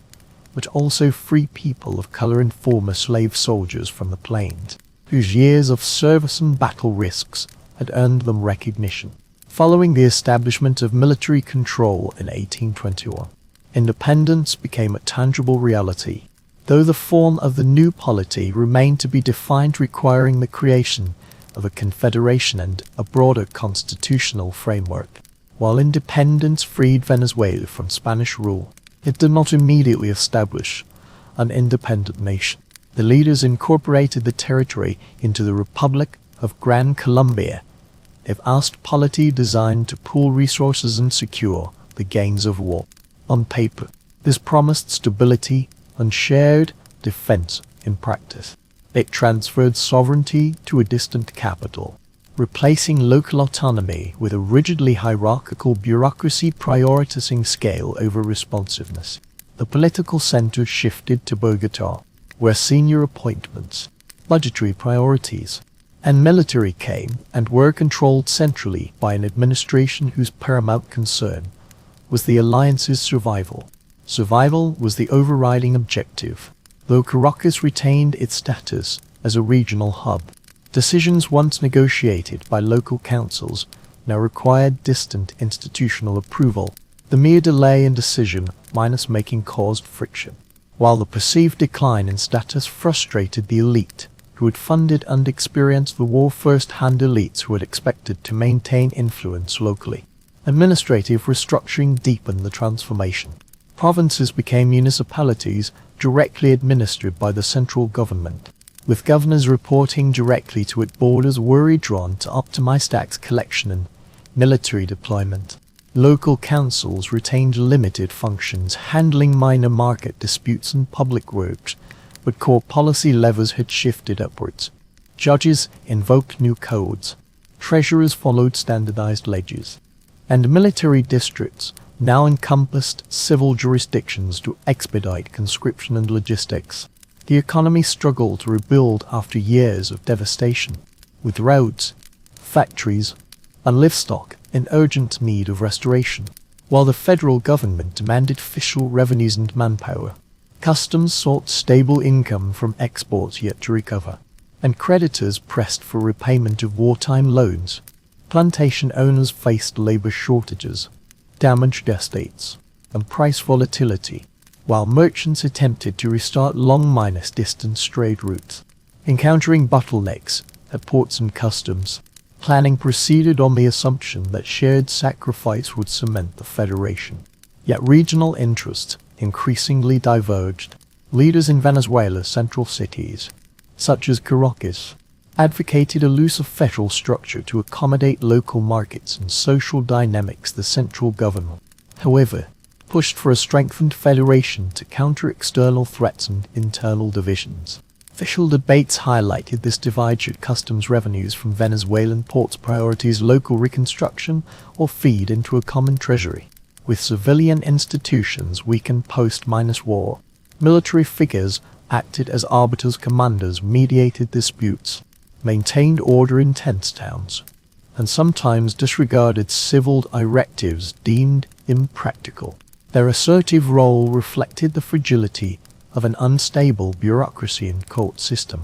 but also free people of color and former slave soldiers from the plains, whose years of service and battle risks had earned them recognition. Following the establishment of military control in 1821, independence became a tangible reality, though the form of the new polity remained to be defined, requiring the creation of a confederation and a broader constitutional framework. While independence freed Venezuela from Spanish rule, it did not immediately establish an independent nation. The leaders incorporated the territory into the Republic of Gran Colombia, a vast polity designed to pool resources and secure the gains of war. On paper, this promised stability and shared defense. In practice, it transferred sovereignty to a distant capital, replacing local autonomy with a rigidly hierarchical bureaucracy prioritizing scale over responsiveness. The political center shifted to Bogotá, where senior appointments, budgetary priorities, and military came and were controlled centrally by an administration whose paramount concern was the alliance's survival. Survival was the overriding objective, though Caracas retained its status as a regional hub. Decisions once negotiated by local councils now required distant institutional approval. The mere delay in decision-making caused friction, while the perceived decline in status frustrated the elite, who had funded and experienced the war first-hand elites who had expected to maintain influence locally. Administrative restructuring deepened the transformation. Provinces became municipalities directly administered by the central government, with governors reporting directly to its borders were redrawn to optimize tax collection and military deployment. Local councils retained limited functions handling minor market disputes and public works, but core policy levers had shifted upwards. Judges invoked new codes, treasurers followed standardized ledgers, and military districts now encompassed civil jurisdictions to expedite conscription and logistics. The economy struggled to rebuild after years of devastation, with roads, factories, and livestock in urgent need of restoration. While the federal government demanded official revenues and manpower, customs sought stable income from exports yet to recover, and creditors pressed for repayment of wartime loans. Plantation owners faced labor shortages, damaged estates, and price volatility, while merchants attempted to restart long-distance trade routes. Encountering bottlenecks at ports and customs, planning proceeded on the assumption that shared sacrifice would cement the federation. Yet regional interests increasingly diverged. Leaders in Venezuela's central cities, such as Caracas, advocated a looser federal structure to accommodate local markets and social dynamics. The central government, however, pushed for a strengthened federation to counter external threats and internal divisions. Official debates highlighted this divide: should customs revenues from Venezuelan ports prioritize local reconstruction or feed into a common treasury? With civilian institutions weakened post-war, military figures acted as arbiters. Commanders mediated disputes, maintained order in tense towns, and sometimes disregarded civil directives deemed impractical. Their assertive role reflected the fragility of an unstable bureaucracy and court system.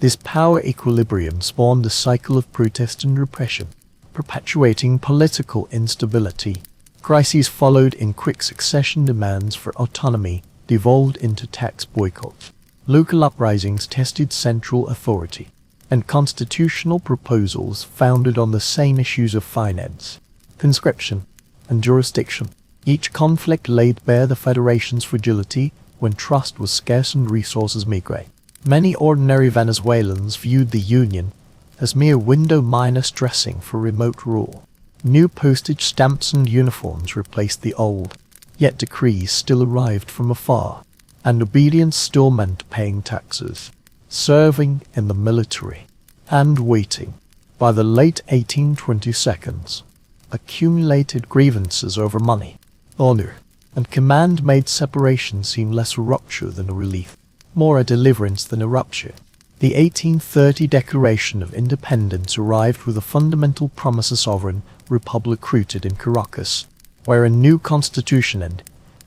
This power equilibrium spawned a cycle of protest and repression, perpetuating political instability. Crises followed in quick succession. Demands for autonomy devolved into tax boycotts. Local uprisings tested central authority, and constitutional proposals founded on the same issues of finance, conscription, and jurisdiction. Each conflict laid bare the federation's fragility when trust was scarce and resources meager. Many ordinary Venezuelans viewed the Union as mere window-dressing for remote rule. New postage stamps and uniforms replaced the old, yet decrees still arrived from afar, and obedience still meant paying taxes, serving in the military, and waiting. By the late 1822s, accumulated grievances over money, honor, and command made separation seem less a rupture than a relief, more a deliverance than a rupture. The 1830 Declaration of Independence arrived with a fundamental promise: a sovereign republic rooted in Caracas, where a new constitution and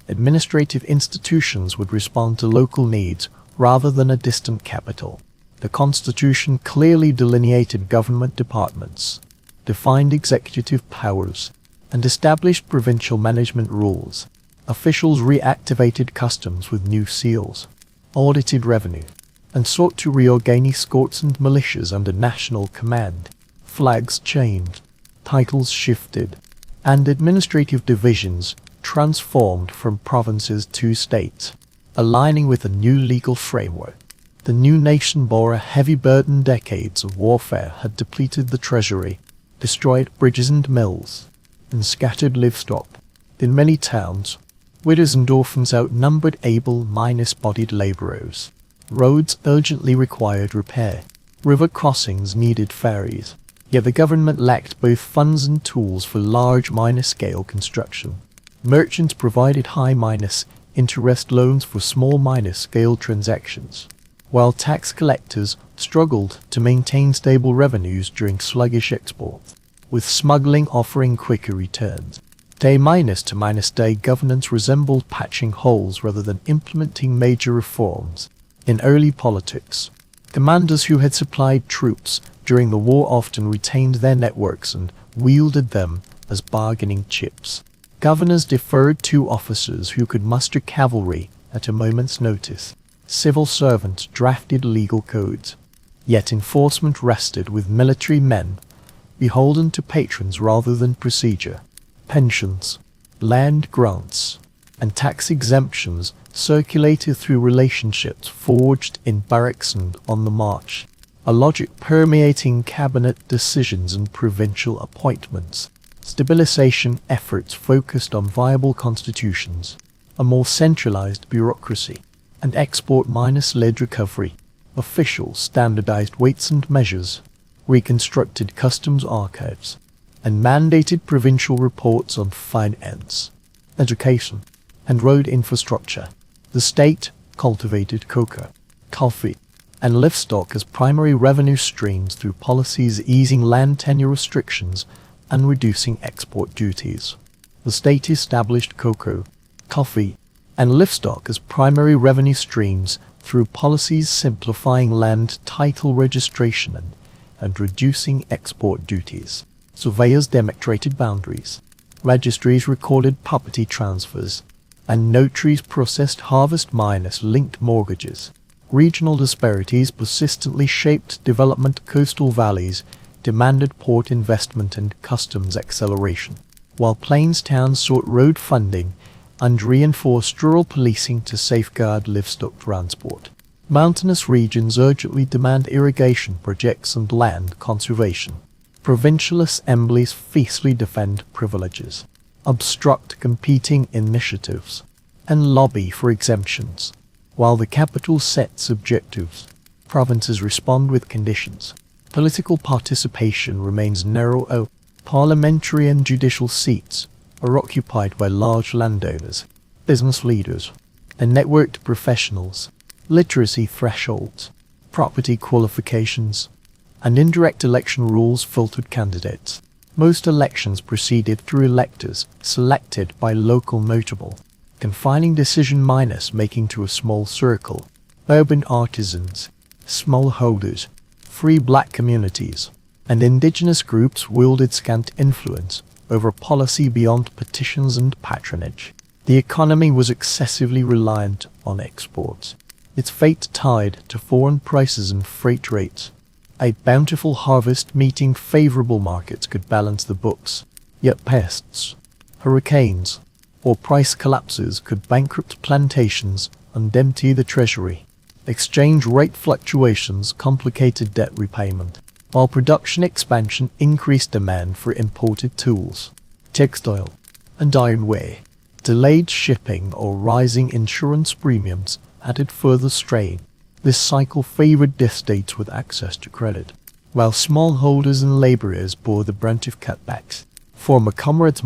Administrative institutions would respond to local needs rather than a distant capital. The Constitution clearly delineated government departments, defined executive powers, and established provincial management rules. Officials reactivated customs with new seals, audited revenue, and sought to reorganize escorts and militias under national command. Flags changed, titles shifted, and administrative divisions transformed from provinces to states, aligning with a new legal framework. The new nation bore a heavy burden. Decades of warfare had depleted the treasury, destroyed bridges and mills, and scattered livestock. In many towns, widows and orphans outnumbered able-bodied laborers. Roads urgently required repair. River crossings needed ferries. Yet the government lacked both funds and tools for large-scale construction. Merchants provided high-interest loans for small-scale transactions, while tax collectors struggled to maintain stable revenues during sluggish exports, with smuggling offering quicker returns. Day-to-day governance resembled patching holes rather than implementing major reforms. In early politics, commanders who had supplied troops during the war often retained their networks and wielded them as bargaining chips. Governors deferred to officers who could muster cavalry at a moment's notice. Civil servants drafted legal codes, yet enforcement rested with military men, beholden to patrons rather than procedure. Pensions, land grants, and tax exemptions circulated through relationships forged in barracks and on the march, a logic permeating cabinet decisions and provincial appointments. Stabilization efforts focused on viable constitutions, a more centralized bureaucracy, and export-led recovery. Officials standardized weights and measures, reconstructed customs archives, and mandated provincial reports on finance, education, and road infrastructure. The state cultivated cocoa, coffee, and livestock as primary revenue streams through policies easing land tenure restrictions and reducing export duties. The state established cocoa, coffee, and livestock as primary revenue streams through policies simplifying land title registration and reducing export duties. Surveyors demarcated boundaries, registries recorded property transfers, and notaries processed harvest-linked mortgages. Regional disparities persistently shaped development. Coastal valleys demanded port investment and customs acceleration, while plains towns sought road funding and reinforced rural policing to safeguard livestock transport. Mountainous regions urgently demand irrigation projects and land conservation. Provincial assemblies fiercely defend privileges, obstruct competing initiatives, and lobby for exemptions. While the capital sets objectives, provinces respond with conditions. Political participation remains narrow. Parliamentary and judicial seats are occupied by large landowners, business leaders, and networked professionals. Literacy thresholds, property qualifications, and indirect election rules filtered candidates. Most elections proceeded through electors selected by local notable, confining decision-making to a small circle. Urban artisans, smallholders, free black communities, and indigenous groups wielded scant influence over policy beyond petitions and patronage. The economy was excessively reliant on exports, its fate tied to foreign prices and freight rates. A bountiful harvest meeting favorable markets could balance the books, yet pests, hurricanes, or price collapses could bankrupt plantations and empty the treasury. Exchange rate fluctuations complicated debt repayment, while production expansion increased demand for imported tools, textile, and ironware. Delayed shipping or rising insurance premiums added further strain. This cycle favored estates with access to credit, while smallholders and laborers bore the brunt of cutbacks. Former comrades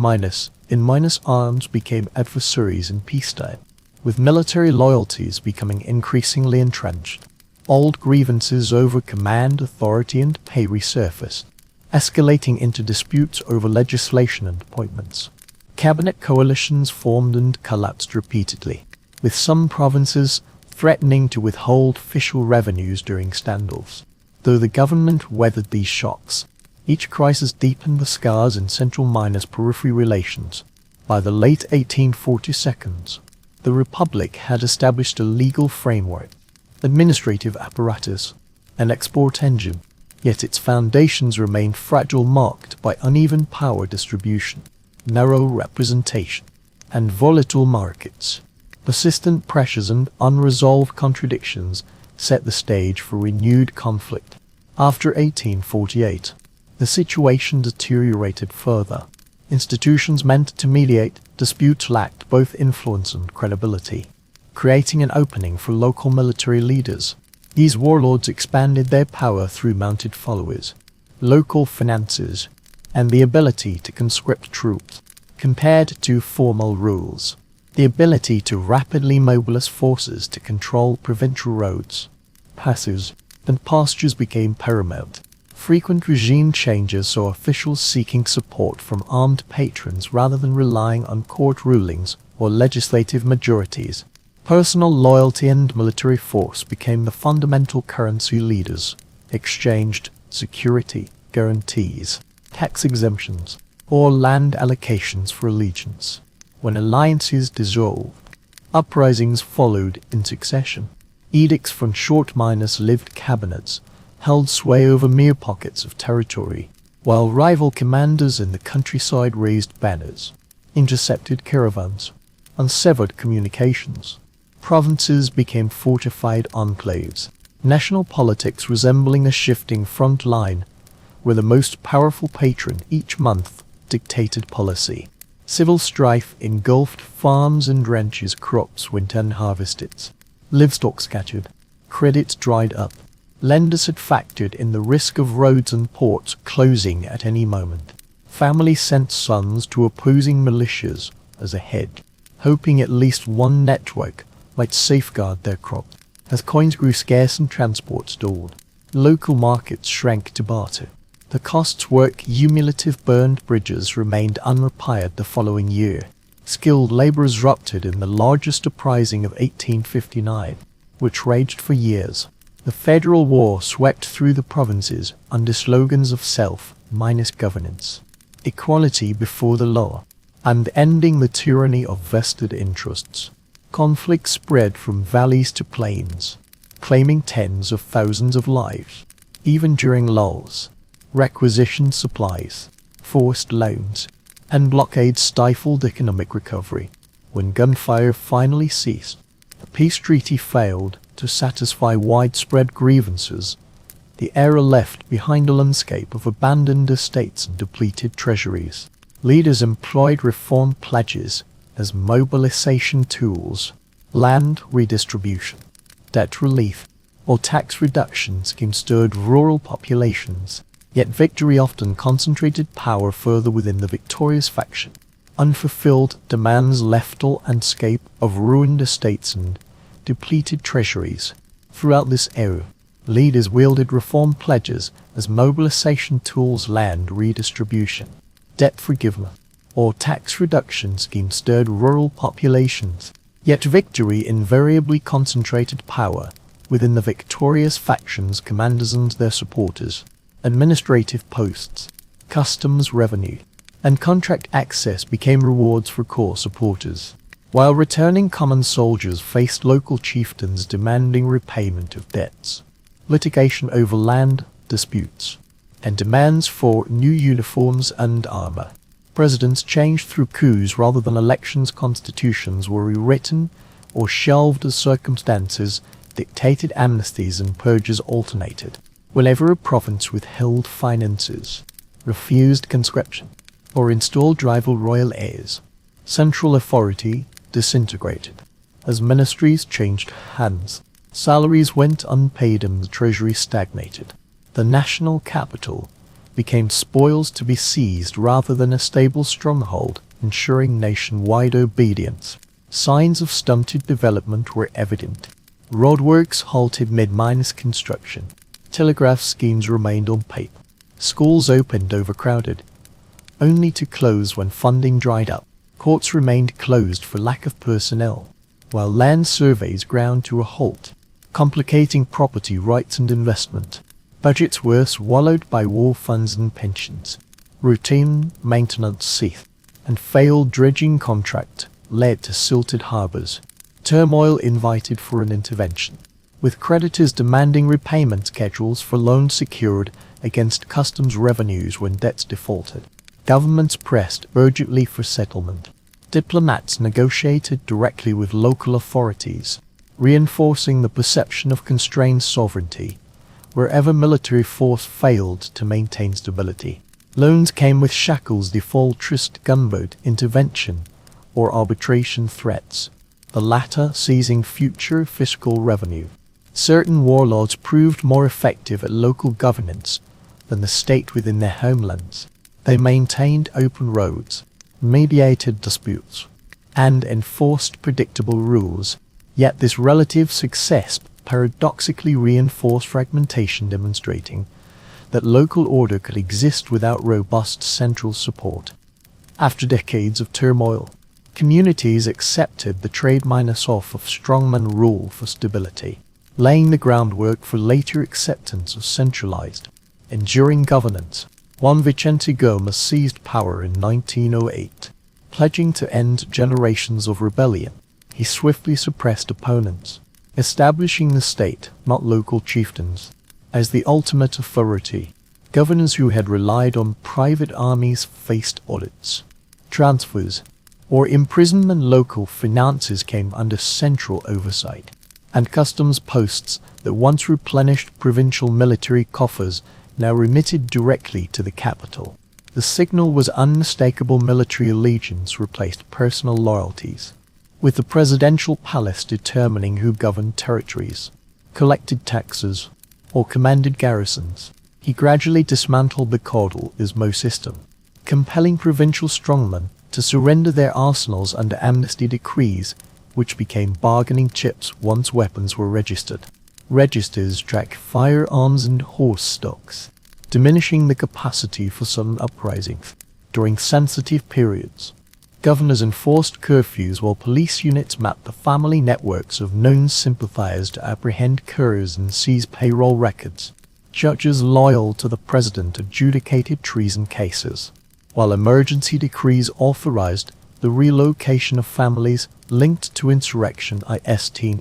in arms became adversaries in peacetime, with military loyalties becoming increasingly entrenched. Old grievances over command, authority, and pay resurfaced, escalating into disputes over legislation and appointments. Cabinet coalitions formed and collapsed repeatedly, with some provinces threatening to withhold official revenues during standoffs. Though the government weathered these shocks, each crisis deepened the scars in central minus periphery relations. By the late 1840s, the Republic had established a legal framework, administrative apparatus, and export engine, yet its foundations remained fragile, marked by uneven power distribution, narrow representation, and volatile markets. Persistent pressures and unresolved contradictions set the stage for renewed conflict. After 1848, the situation deteriorated further. Institutions meant to mediate disputes lacked both influence and credibility, creating an opening for local military leaders. These warlords expanded their power through mounted followers, local finances, and the ability to conscript troops. Compared to formal rules, the ability to rapidly mobilize forces to control provincial roads, passes, and pastures became paramount. Frequent regime changes saw officials seeking support from armed patrons rather than relying on court rulings or legislative majorities. Personal loyalty and military force became the fundamental currency. Leaders exchanged security, guarantees, tax exemptions, or land allocations for allegiance. When alliances dissolved, uprisings followed in succession. Edicts from short-lived cabinets held sway over mere pockets of territory, while rival commanders in the countryside raised banners, intercepted caravans, and severed communications. Provinces became fortified enclaves. National politics resembling a shifting front line, where the most powerful patron each month dictated policy. Civil strife engulfed farms and ranches, crops went unharvested, livestock scattered, credit dried up. Lenders had factored in the risk of roads and ports closing at any moment. Families sent sons to opposing militias as a hedge, hoping at least one network might safeguard their crops. As coins grew scarce and transport stalled, local markets shrank to barter. The costs were cumulative. Burned bridges remained unrepaired the following year. Skilled laborers ruptured in the largest uprising of 1859, which raged for years. The federal war swept through the provinces under slogans of self-governance, equality before the law, and ending the tyranny of vested interests. Conflict spread from valleys to plains, claiming tens of thousands of lives. Even during lulls, requisitioned supplies, forced loans, and blockades stifled economic recovery. When gunfire finally ceased, the peace treaty failed to satisfy widespread grievances. The era left behind a landscape of abandoned estates and depleted treasuries. Leaders employed reform pledges as mobilization tools. Land redistribution, debt relief, or tax reduction schemes stirred rural populations, yet victory often concentrated power further within the victorious faction. Unfulfilled demands left the landscape of ruined estates and depleted treasuries. Throughout this era, leaders wielded reform pledges as mobilization tools. Land redistribution, debt forgiveness, or tax reduction schemes stirred rural populations, yet victory invariably concentrated power within the victorious faction's commanders and their supporters. Administrative posts, customs revenue, and contract access became rewards for core supporters, while returning common soldiers faced local chieftains demanding repayment of debts. Litigation over land disputes, and demands for new uniforms and armor. Presidents changed through coups rather than elections. Constitutions were rewritten or shelved as circumstances dictated. Amnesties and purges alternated. Whenever a province withheld finances, refused conscription, or installed rival royal heirs, central authority disintegrated. As ministries changed hands, salaries went unpaid and the treasury stagnated. The national capital became spoils to be seized rather than a stable stronghold, ensuring nationwide obedience. Signs of stunted development were evident. Roadworks halted mid-minus construction. Telegraph schemes remained on paper. Schools opened overcrowded, only to close when funding dried up. Courts remained closed for lack of personnel, while land surveys ground to a halt, complicating property rights and investment. Budgets were swallowed by war funds and pensions. Routine maintenance ceased, and failed dredging contract led to silted harbors. Turmoil invited for an intervention, with creditors demanding repayment schedules for loans secured against customs revenues when debts defaulted. Governments pressed urgently for settlement. Diplomats negotiated directly with local authorities, reinforcing the perception of constrained sovereignty wherever military force failed to maintain stability. Loans came with shackles, default, gunboat intervention, or arbitration threats, the latter seizing future fiscal revenue. Certain warlords proved more effective at local governance than the state within their homelands. They maintained open roads, mediated disputes, and enforced predictable rules, yet this relative success paradoxically reinforced fragmentation, demonstrating that local order could exist without robust central support. After decades of turmoil, communities accepted the trade-off of strongman rule for stability, laying the groundwork for later acceptance of centralized, enduring governance. Juan Vicente Gómez seized power in 1908, pledging to end generations of rebellion. He swiftly suppressed opponents, establishing the state, not local chieftains, as the ultimate authority. Governors who had relied on private armies faced audits, transfers, or imprisonment. Local finances came under central oversight, and customs posts that once replenished provincial military coffers now remitted directly to the capital. The signal was unmistakable. Military allegiance replaced personal loyalties, with the presidential palace determining who governed territories, collected taxes, or commanded garrisons. He gradually dismantled the caudillismo system, compelling provincial strongmen to surrender their arsenals under amnesty decrees, which became bargaining chips once weapons were registered. Registers track firearms and horse stocks, diminishing the capacity for sudden uprisings. During sensitive periods, governors enforced curfews while police units mapped the family networks of known sympathizers to apprehend couriers and seize payroll records. Judges loyal to the president adjudicated treason cases, while emergency decrees authorized the relocation of families linked to insurrection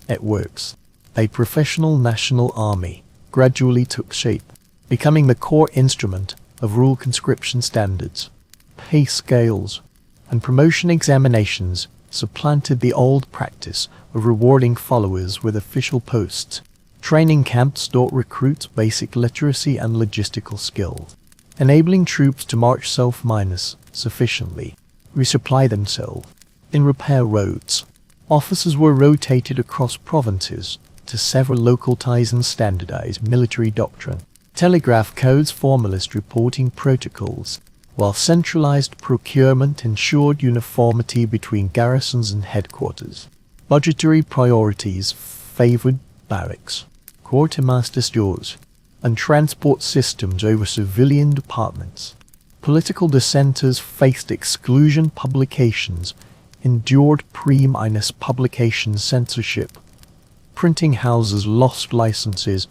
networks. A professional national army gradually took shape, becoming the core instrument of rule conscription standards. Pay scales and promotion examinations supplanted the old practice of rewarding followers with official posts. Training camps taught recruits basic literacy and logistical skills, enabling troops to march self-sufficiently, resupply themselves, and repair roads. Officers were rotated across provinces to sever local ties and standardize military doctrine. Telegraph codes formalized reporting protocols, while centralized procurement ensured uniformity between garrisons and headquarters. Budgetary priorities favored barracks, quartermaster stores, and transport systems over civilian departments. Political dissenters faced exclusion. Publications endured pre-publication censorship. Printing houses lost licenses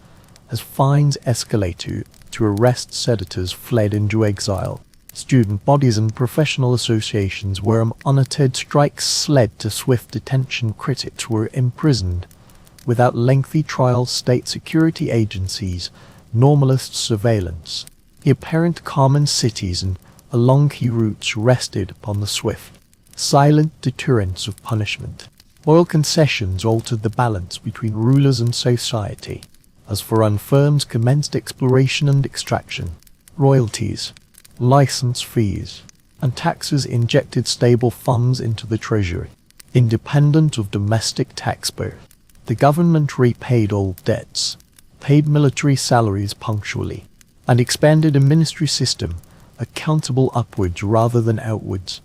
as fines escalated to arrest editors fled into exile. Student bodies and professional associations were undeterred. Strikes led to swift detention. Critics were imprisoned without lengthy trials. State security agencies normalist surveillance. The apparent common cities and along key routes rested upon the swift, silent deterrence of punishment. Oil concessions altered the balance between rulers and society. As foreign firms commenced exploration and extraction, royalties, license fees, and taxes injected stable funds into the treasury. Independent of domestic taxpayers, the government repaid old debts, paid military salaries punctually, and expanded a ministry system accountable upwards rather than outwards.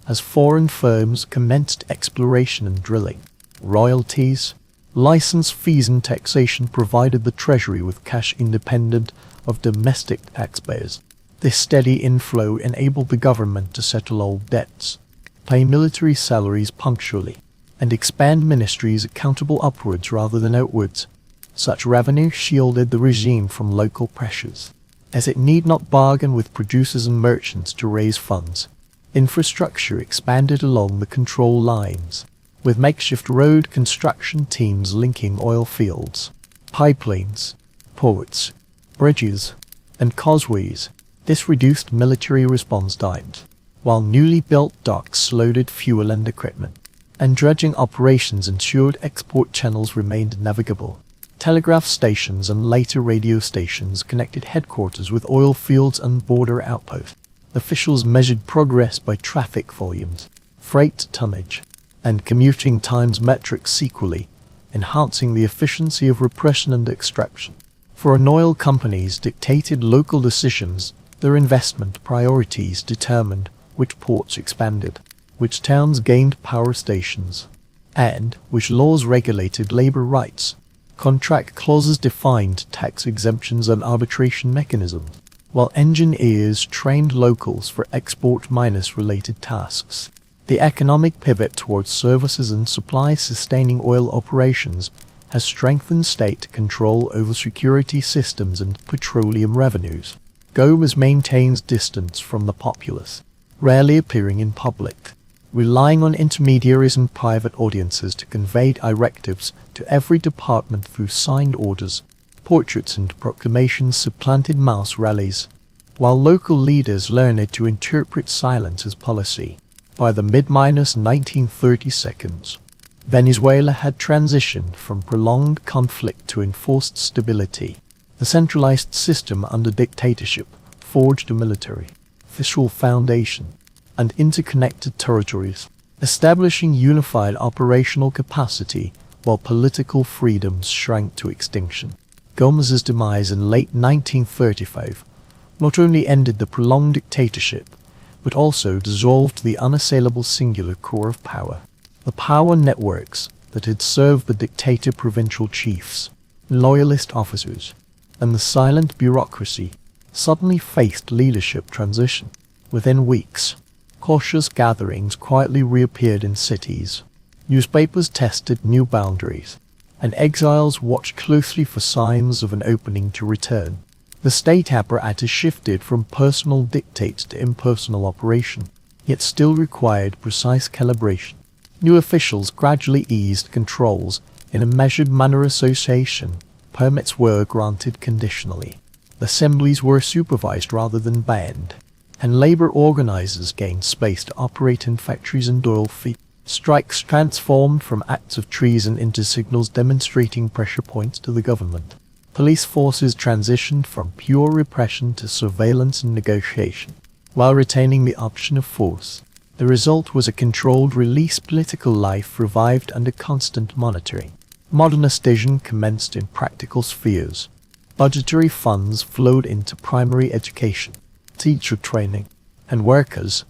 As foreign firms commenced exploration and drilling, royalties, license fees and taxation provided the treasury with cash independent of domestic taxpayers. This steady inflow enabled the government to settle old debts, pay military salaries punctually, and expand ministries accountable upwards rather than outwards. Such revenue shielded the regime from local pressures, as it need not bargain with producers and merchants to raise funds. Infrastructure expanded along the control lines, with makeshift road construction teams linking oil fields, pipelines, ports, bridges, and causeways. This reduced military response times, while newly built docks loaded fuel and equipment, and dredging operations ensured export channels remained navigable. Telegraph stations and later radio stations connected headquarters with oil fields and border outposts. Officials measured progress by traffic volumes, freight tonnage, and commuting times metrics equally, enhancing the efficiency of repression and extraction. Foreign oil companies dictated local decisions. Their investment priorities determined which ports expanded, which towns gained power stations, and which laws regulated labor rights. Contract clauses defined tax exemptions and arbitration mechanisms, while engineers trained locals for export-minus-related tasks. The economic pivot towards services and supply-sustaining oil operations has strengthened state control over security systems and petroleum revenues. Gomez maintains distance from the populace, rarely appearing in public, relying on intermediaries and private audiences to convey directives to every department through signed orders. Portraits and proclamations supplanted mass rallies, while local leaders learned to interpret silence as policy. By the mid-1930s, Venezuela had transitioned from prolonged conflict to enforced stability. The centralized system under dictatorship forged a military, fiscal foundation, and interconnected territories, establishing unified operational capacity while political freedoms shrank to extinction. Gomez's demise in late 1935 not only ended the prolonged dictatorship, but also dissolved the unassailable singular core of power. The power networks that had served the dictator provincial chiefs, loyalist officers, and the silent bureaucracy suddenly faced leadership transition. Within weeks, cautious gatherings quietly reappeared in cities. Newspapers tested new boundaries, and exiles watched closely for signs of an opening to return. The state apparatus shifted from personal dictate to impersonal operation, yet still required precise calibration. New officials gradually eased controls in a measured manner. Association permits were granted conditionally. Assemblies were supervised rather than banned, and labor organizers gained space to operate in factories and oil fields. Strikes transformed from acts of treason into signals demonstrating pressure points to the government. Police forces transitioned from pure repression to surveillance and negotiation, while retaining the option of force. The result was a controlled release. Political life revived under constant monitoring. Modernization commenced in practical spheres. Budgetary funds flowed into primary education, teacher training, and workers'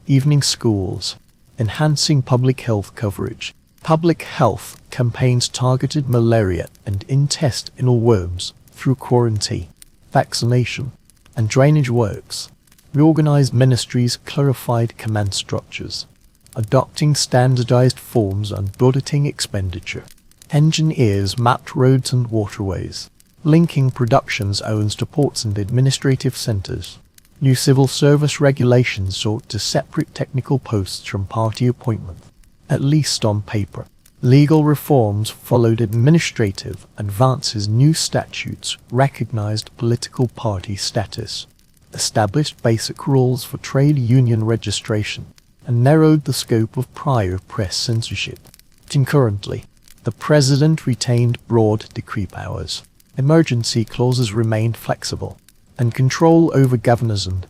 evening schools, enhancing public health coverage. Public health campaigns targeted malaria and intestinal worms through quarantine, vaccination, and drainage works. Reorganized ministries clarified command structures, adopting standardized forms and auditing expenditure. Engineers mapped roads and waterways, linking production zones to ports and administrative centers. New civil service regulations sought to separate technical posts from party appointment, at least on paper. Legal reforms followed administrative advances. New statutes recognized political party status, established basic rules for trade union registration, and narrowed the scope of prior press censorship. Concurrently, the president retained broad decree powers. Emergency clauses remained flexible, and control over governors and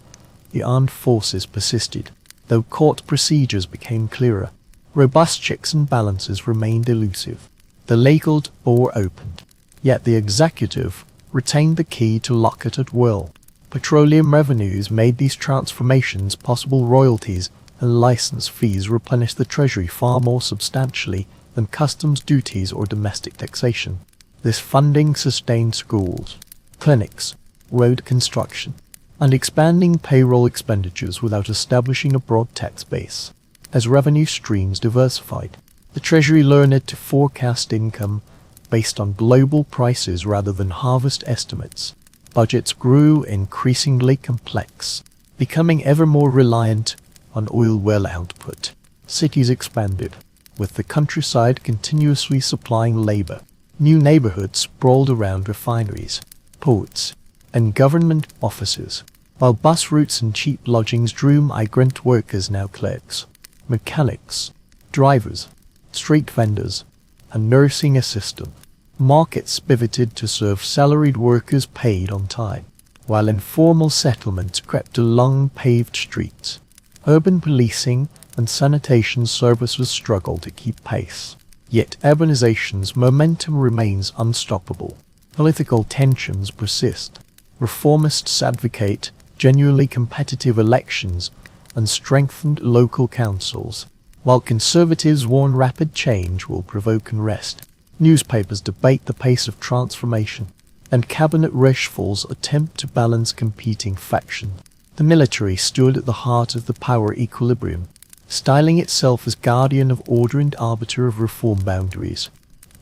the armed forces persisted, though court procedures became clearer. Robust checks and balances remained elusive. The legal door opened, yet the executive retained the key to lock it at will. Petroleum revenues made these transformations possible. Royalties and license fees replenished the treasury far more substantially than customs duties or domestic taxation. This funding sustained schools, clinics, road construction, and expanding payroll expenditures without establishing a broad tax base. as revenue streams diversified. The Treasury learned to forecast income based on global prices rather than harvest estimates. Budgets grew increasingly complex, becoming ever more reliant on oil well output. Cities expanded, with the countryside continuously supplying labor. New neighborhoods sprawled around refineries, ports, and government offices, while bus routes and cheap lodgings drew migrant workers, now clerks, mechanics, drivers, street vendors, and nursing assistants. Markets pivoted to serve salaried workers paid on time, while informal settlements crept along paved streets. Urban policing and sanitation services struggled to keep pace. Yet urbanization's momentum remains unstoppable. Political tensions persist. Reformists advocate genuinely competitive elections and strengthened local councils, while conservatives warn rapid change will provoke unrest. Newspapers debate the pace of transformation, and cabinet reshuffles attempt to balance competing factions. The military stood at the heart of the power equilibrium, styling itself as guardian of order and arbiter of reform boundaries.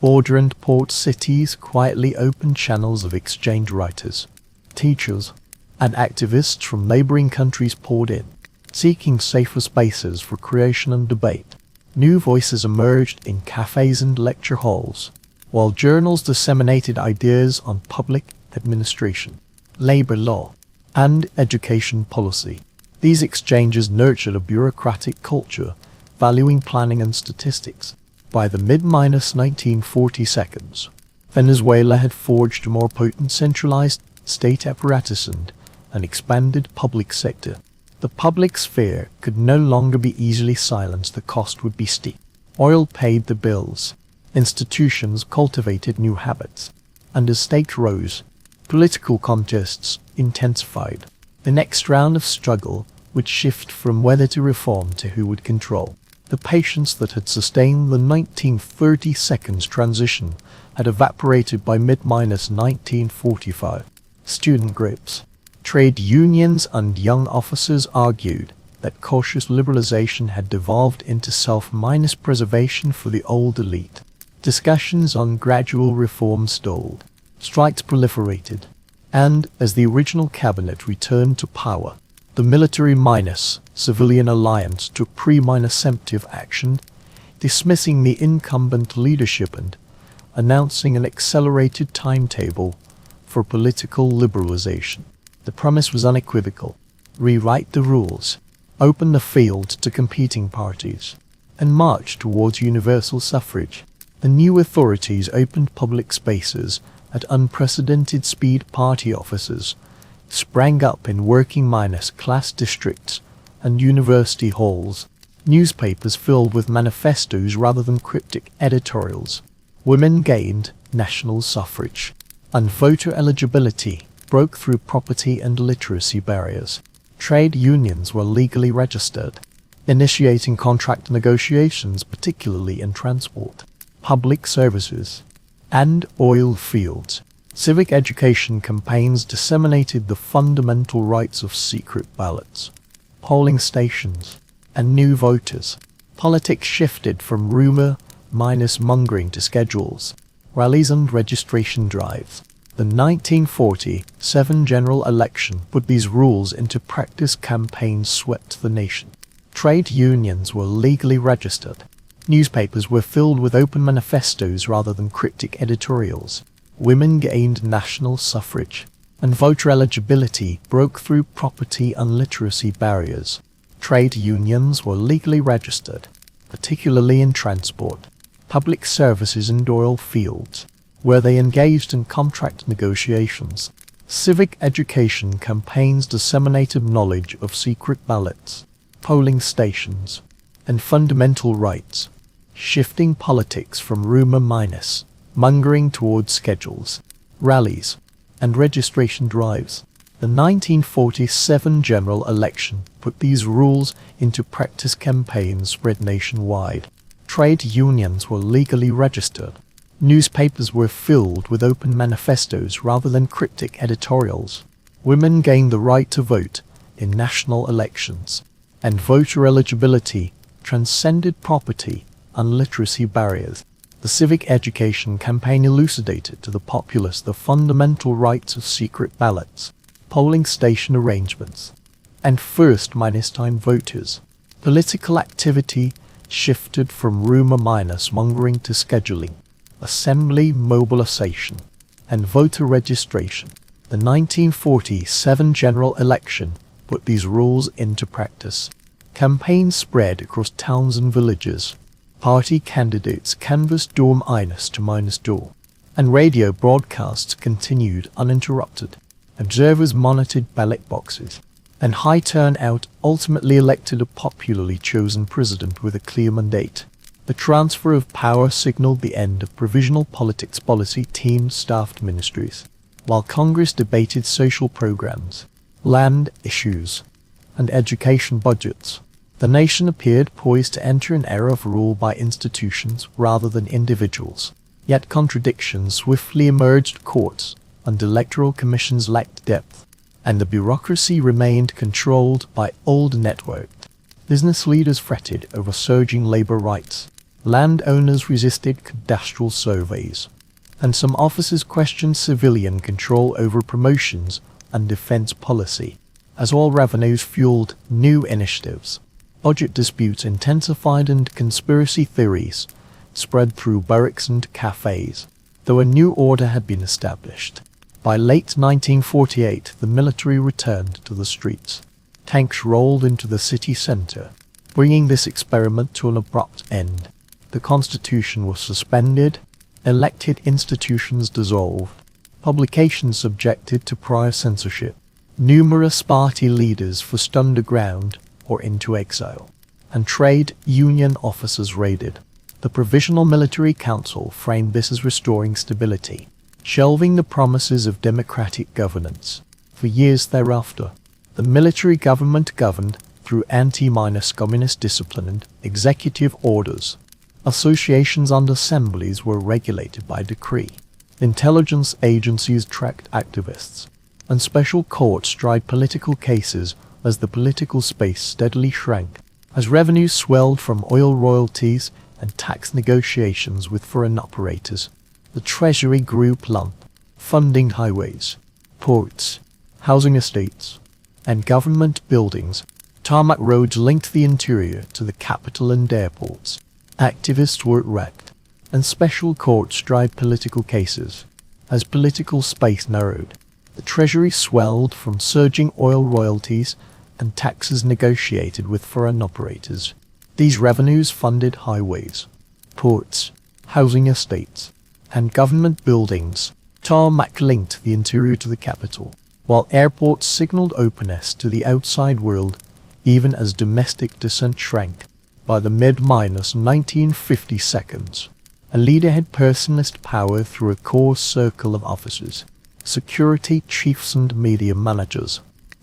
Border and port cities quietly opened channels of exchange. Writers, teachers, and activists from neighboring countries poured in, seeking safer spaces for creation and debate. New voices emerged in cafes and lecture halls, while journals disseminated ideas on public administration, labor law, and education policy. These exchanges nurtured a bureaucratic culture, valuing planning and statistics. By the mid-1940s, Venezuela had forged a more potent centralized state apparatus and an expanded public sector. The public sphere could no longer be easily silenced. The cost would be steep. Oil paid the bills. Institutions cultivated new habits. And as stakes rose, political contests intensified. The next round of struggle would shift from whether to reform to who would control. The patience that had sustained the 1932 transition had evaporated by mid-1945. Student groups, trade unions, and young officers argued that cautious liberalization had devolved into self-preservation for the old elite. Discussions on gradual reform stalled. Strikes proliferated. And, as the original cabinet returned to power, the military-civilian alliance took pre-emptive action, dismissing the incumbent leadership and announcing an accelerated timetable for political liberalization. The promise was unequivocal: rewrite the rules, open the field to competing parties, and march towards universal suffrage. The new authorities opened public spaces at unprecedented speed. Party offices sprang up in working-class districts and university halls. Newspapers filled with manifestos rather than cryptic editorials. Women gained national suffrage, and voter eligibility broke through property and literacy barriers. Trade unions were legally registered, initiating contract negotiations, particularly in transport, public services, and oil fields. Civic education campaigns disseminated the fundamental rights of secret ballots, polling stations, and new voters. Politics shifted from rumor-mongering to schedules, rallies, and registration drives. The 1947 general election put these rules into practice. Campaigns swept the nation. Trade unions were legally registered. Newspapers were filled with open manifestos rather than cryptic editorials. Women gained national suffrage, and voter eligibility broke through property and literacy barriers. Trade unions were legally registered, particularly in transport, public services, and oil fields, where they engaged in contract negotiations. Civic education campaigns disseminated knowledge of secret ballots, polling stations, and fundamental rights, shifting politics from rumor-mongering towards schedules, rallies, and registration drives. The 1947 general election put these rules into practice. Campaigns spread nationwide. Trade unions were legally registered. Newspapers were filled with open manifestos rather than cryptic editorials. Women gained the right to vote in national elections, and voter eligibility transcended property and literacy barriers. The civic education campaign elucidated to the populace the fundamental rights of secret ballots, polling station arrangements, and first-time voters. Political activity shifted from rumor-mongering to scheduling, assembly mobilization, and voter registration. The 1947 general election put these rules into practice. Campaigns spread across towns and villages. Party candidates canvassed door to door, and radio broadcasts continued uninterrupted. Observers monitored ballot boxes, and high turnout ultimately elected a popularly chosen president with a clear mandate. The transfer of power signaled the end of provisional politics policy team-staffed ministries, while Congress debated social programs, land issues, and education budgets. The nation appeared poised to enter an era of rule by institutions rather than individuals. Yet contradictions swiftly emerged. Courts and electoral commissions lacked depth, and the bureaucracy remained controlled by old networks. Business leaders fretted over surging labor rights. Landowners resisted cadastral surveys, and some officers questioned civilian control over promotions and defense policy. As all revenues fueled new initiatives, budget disputes intensified and conspiracy theories spread through barracks and cafes, though a new order had been established. By late 1948, the military returned to the streets. Tanks rolled into the city center, bringing this experiment to an abrupt end. The Constitution was suspended, elected institutions dissolved, publications subjected to prior censorship. Numerous party leaders forced underground or into exile, and trade union officers raided. The Provisional Military Council framed this as restoring stability, shelving the promises of democratic governance. For years thereafter, the military government governed through anti-communist discipline and executive orders. Associations and assemblies were regulated by decree. Intelligence agencies tracked activists, and special courts tried political cases as the political space steadily shrank. As revenues swelled from oil royalties and tax negotiations with foreign operators, the Treasury grew plump, funding highways, ports, housing estates, and government buildings. Tarmac roads linked the interior to the capital and airports. Activists were wrecked, and special courts tried political cases. As political space narrowed, the Treasury swelled from surging oil royalties and taxes negotiated with foreign operators. These revenues funded highways, ports, housing estates, and government buildings. Tarmac linked the interior to the capital, while airports signaled openness to the outside world, even as domestic dissent shrank. By the mid-1950 seconds, a leader had personalized power through a core circle of officers, security chiefs and media managers,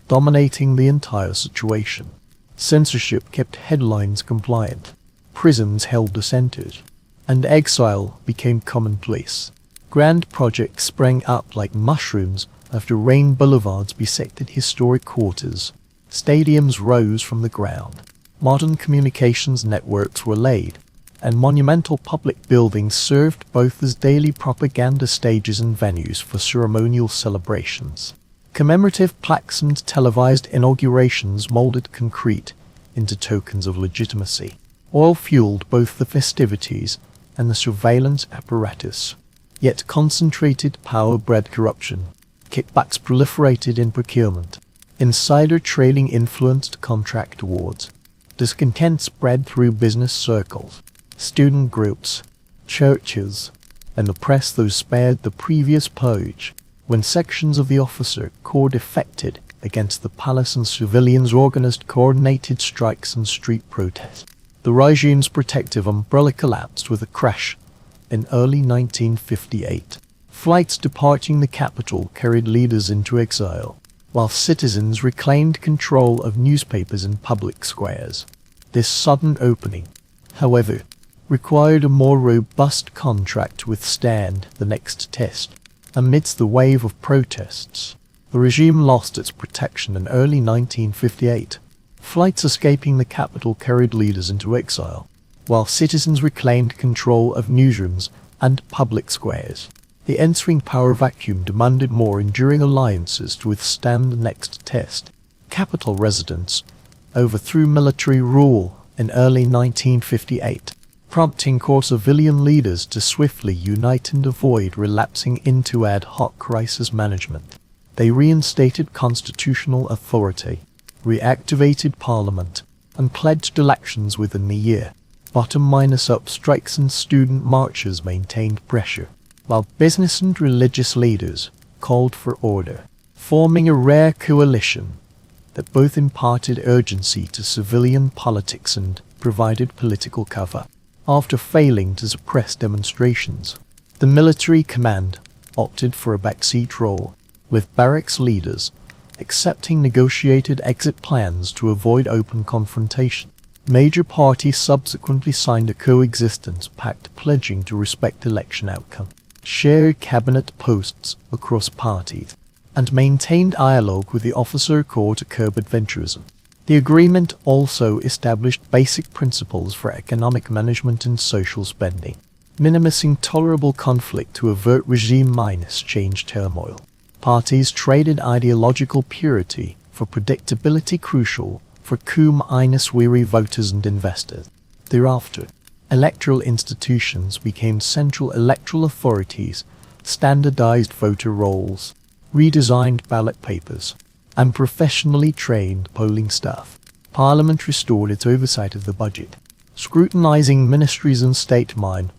dominating the entire situation. Censorship kept headlines compliant, prisons held dissenters, and exile became commonplace. Grand projects sprang up like mushrooms after rain boulevards bisected historic quarters. Stadiums rose from the ground. Modern communications networks were laid, and monumental public buildings served both as daily propaganda stages and venues for ceremonial celebrations. Commemorative plaques and televised inaugurations molded concrete into tokens of legitimacy. Oil fueled both the festivities and the surveillance apparatus. Yet concentrated power bred corruption. Kickbacks proliferated in procurement. Insider trading influenced contract awards. Discontent spread through business circles, student groups, churches, and the press, though spared the previous purge. When sections of the officer corps defected against the palace and civilians organized coordinated strikes and street protests, the regime's protective umbrella collapsed with a crash in early 1958. Flights departing the capital carried leaders into exile, while citizens reclaimed control of newspapers and public squares. This sudden opening, however, required a more robust contract to withstand the next test. Amidst the wave of protests, the regime lost its protection in early 1958. Flights escaping the capital carried leaders into exile, while citizens reclaimed control of newsrooms and public squares. The ensuing power vacuum demanded more enduring alliances to withstand the next test. Capital residents overthrew military rule in early 1958, prompting core civilian leaders to swiftly unite and avoid relapsing into ad hoc crisis management. They reinstated constitutional authority, reactivated parliament, and pledged elections within the year. Bottom-up strikes and student marches maintained pressure, while business and religious leaders called for order, forming a rare coalition that both imparted urgency to civilian politics and provided political cover. After failing to suppress demonstrations, the military command opted for a backseat role, with barracks leaders accepting negotiated exit plans to avoid open confrontation. Major parties subsequently signed a coexistence pact pledging to respect election outcome, shared cabinet posts across parties, and maintained dialogue with the officer corps to curb adventurism. The agreement also established basic principles for economic management and social spending, minimizing tolerable conflict to avert regime-change turmoil. Parties traded ideological purity for predictability crucial for coup-weary voters and investors. Thereafter, electoral institutions became central electoral authorities, standardized voter rolls, redesigned ballot papers, and professionally trained polling staff. Parliament restored its oversight of the budget, scrutinizing ministries and state-owned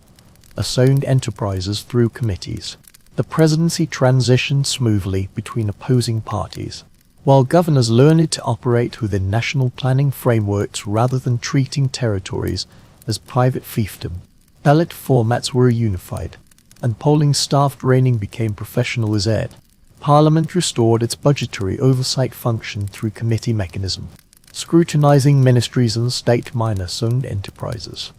enterprises through committees. The presidency transitioned smoothly between opposing parties, while governors learned to operate within national planning frameworks rather than treating territories as private fiefdom. Ballot formats were unified, and polling staff training became professionalized. Parliament restored its budgetary oversight function through committee mechanism, scrutinizing ministries and state-owned enterprises.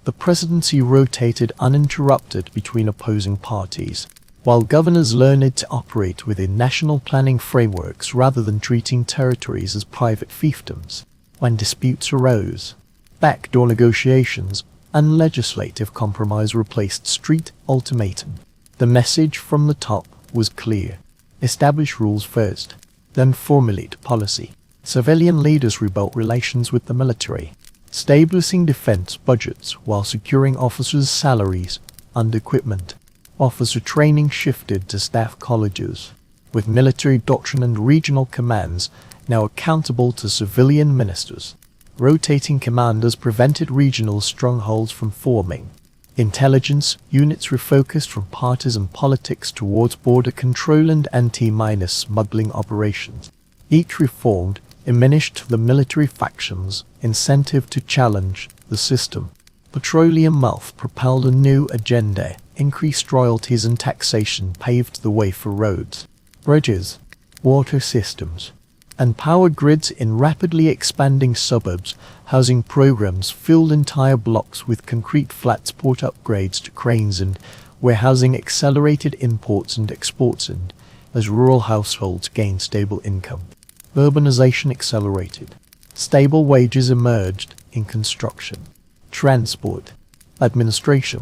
The presidency rotated uninterrupted between opposing parties, while governors learned to operate within national planning frameworks rather than treating territories as private fiefdoms. When disputes arose, backdoor negotiations and legislative compromise replaced street ultimatum. The message from the top was clear. Establish rules first, then formulate policy. Civilian leaders rebuilt relations with the military, stabilizing defense budgets while securing officers' salaries and equipment. Officer training shifted to staff colleges, with military doctrine and regional commands now accountable to civilian ministers. Rotating commanders prevented regional strongholds from forming. Intelligence units refocused from partisan politics towards border control and anti-smuggling operations. Each reform diminished the military factions' incentive to challenge the system. Petroleum wealth propelled a new agenda. Increased royalties and taxation paved the way for roads, bridges, water systems, and power grids in rapidly expanding suburbs. Housing programs filled entire blocks with concrete flats, port upgrades to cranes, and warehousing accelerated imports and exports, and as rural households gained stable income, urbanization accelerated. Stable wages emerged in construction, transport, administration,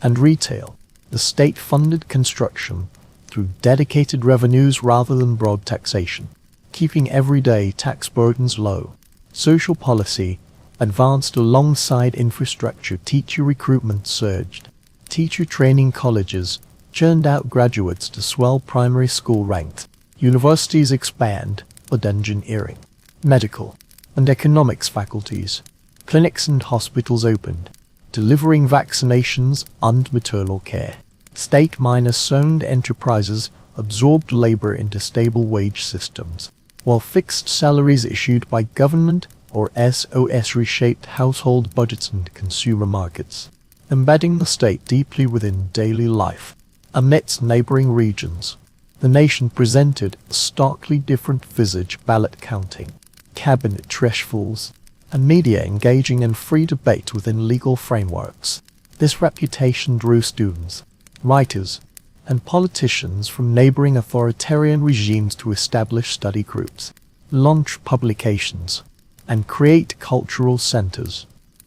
and retail. The state funded construction through dedicated revenues rather than broad taxation, keeping everyday tax burdens low. Social policy advanced alongside infrastructure. Teacher recruitment surged. Teacher training colleges churned out graduates to swell primary school ranks. Universities expand with engineering, medical, and economics faculties. Clinics and hospitals opened, delivering vaccinations and maternal care. State-owned enterprises absorbed labor into stable wage systems, while fixed salaries issued by government or SOS reshaped household budgets and consumer markets, embedding the state deeply within daily life. Amidst neighboring regions, the nation presented a starkly different visage: ballot counting, cabinet treshfuls, and media engaging in free debate within legal frameworks. This reputation drew students, writers, and politicians from neighboring authoritarian regimes to establish study groups, launch publications, and create cultural centers.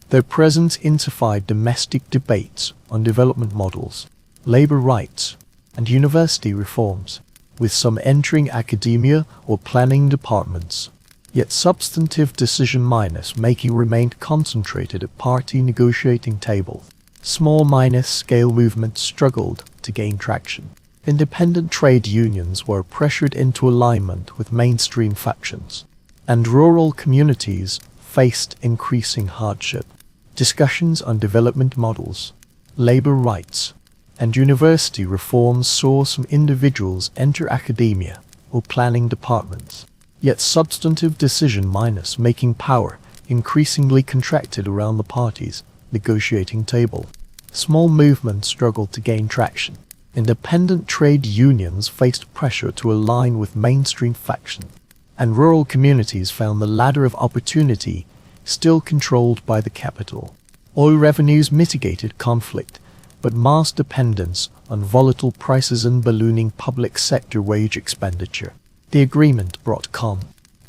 Their presence intensified domestic debates on development models, labor rights, and university reforms, with some entering academia or planning departments. Yet substantive decision-making remained concentrated at party negotiating tables. Small-scale movements struggled to gain traction. Independent trade unions were pressured into alignment with mainstream factions, and rural communities faced increasing hardship. Discussions on development models, labor rights, and university reforms saw some individuals enter academia or planning departments. Yet substantive decision-making power increasingly contracted around the party's negotiating table. Small movements struggled to gain traction. Independent trade unions faced pressure to align with mainstream factions, and rural communities found the ladder of opportunity still controlled by the capital. Oil revenues mitigated conflict, but mass dependence on volatile prices and ballooning public sector wage expenditure. The agreement brought calm,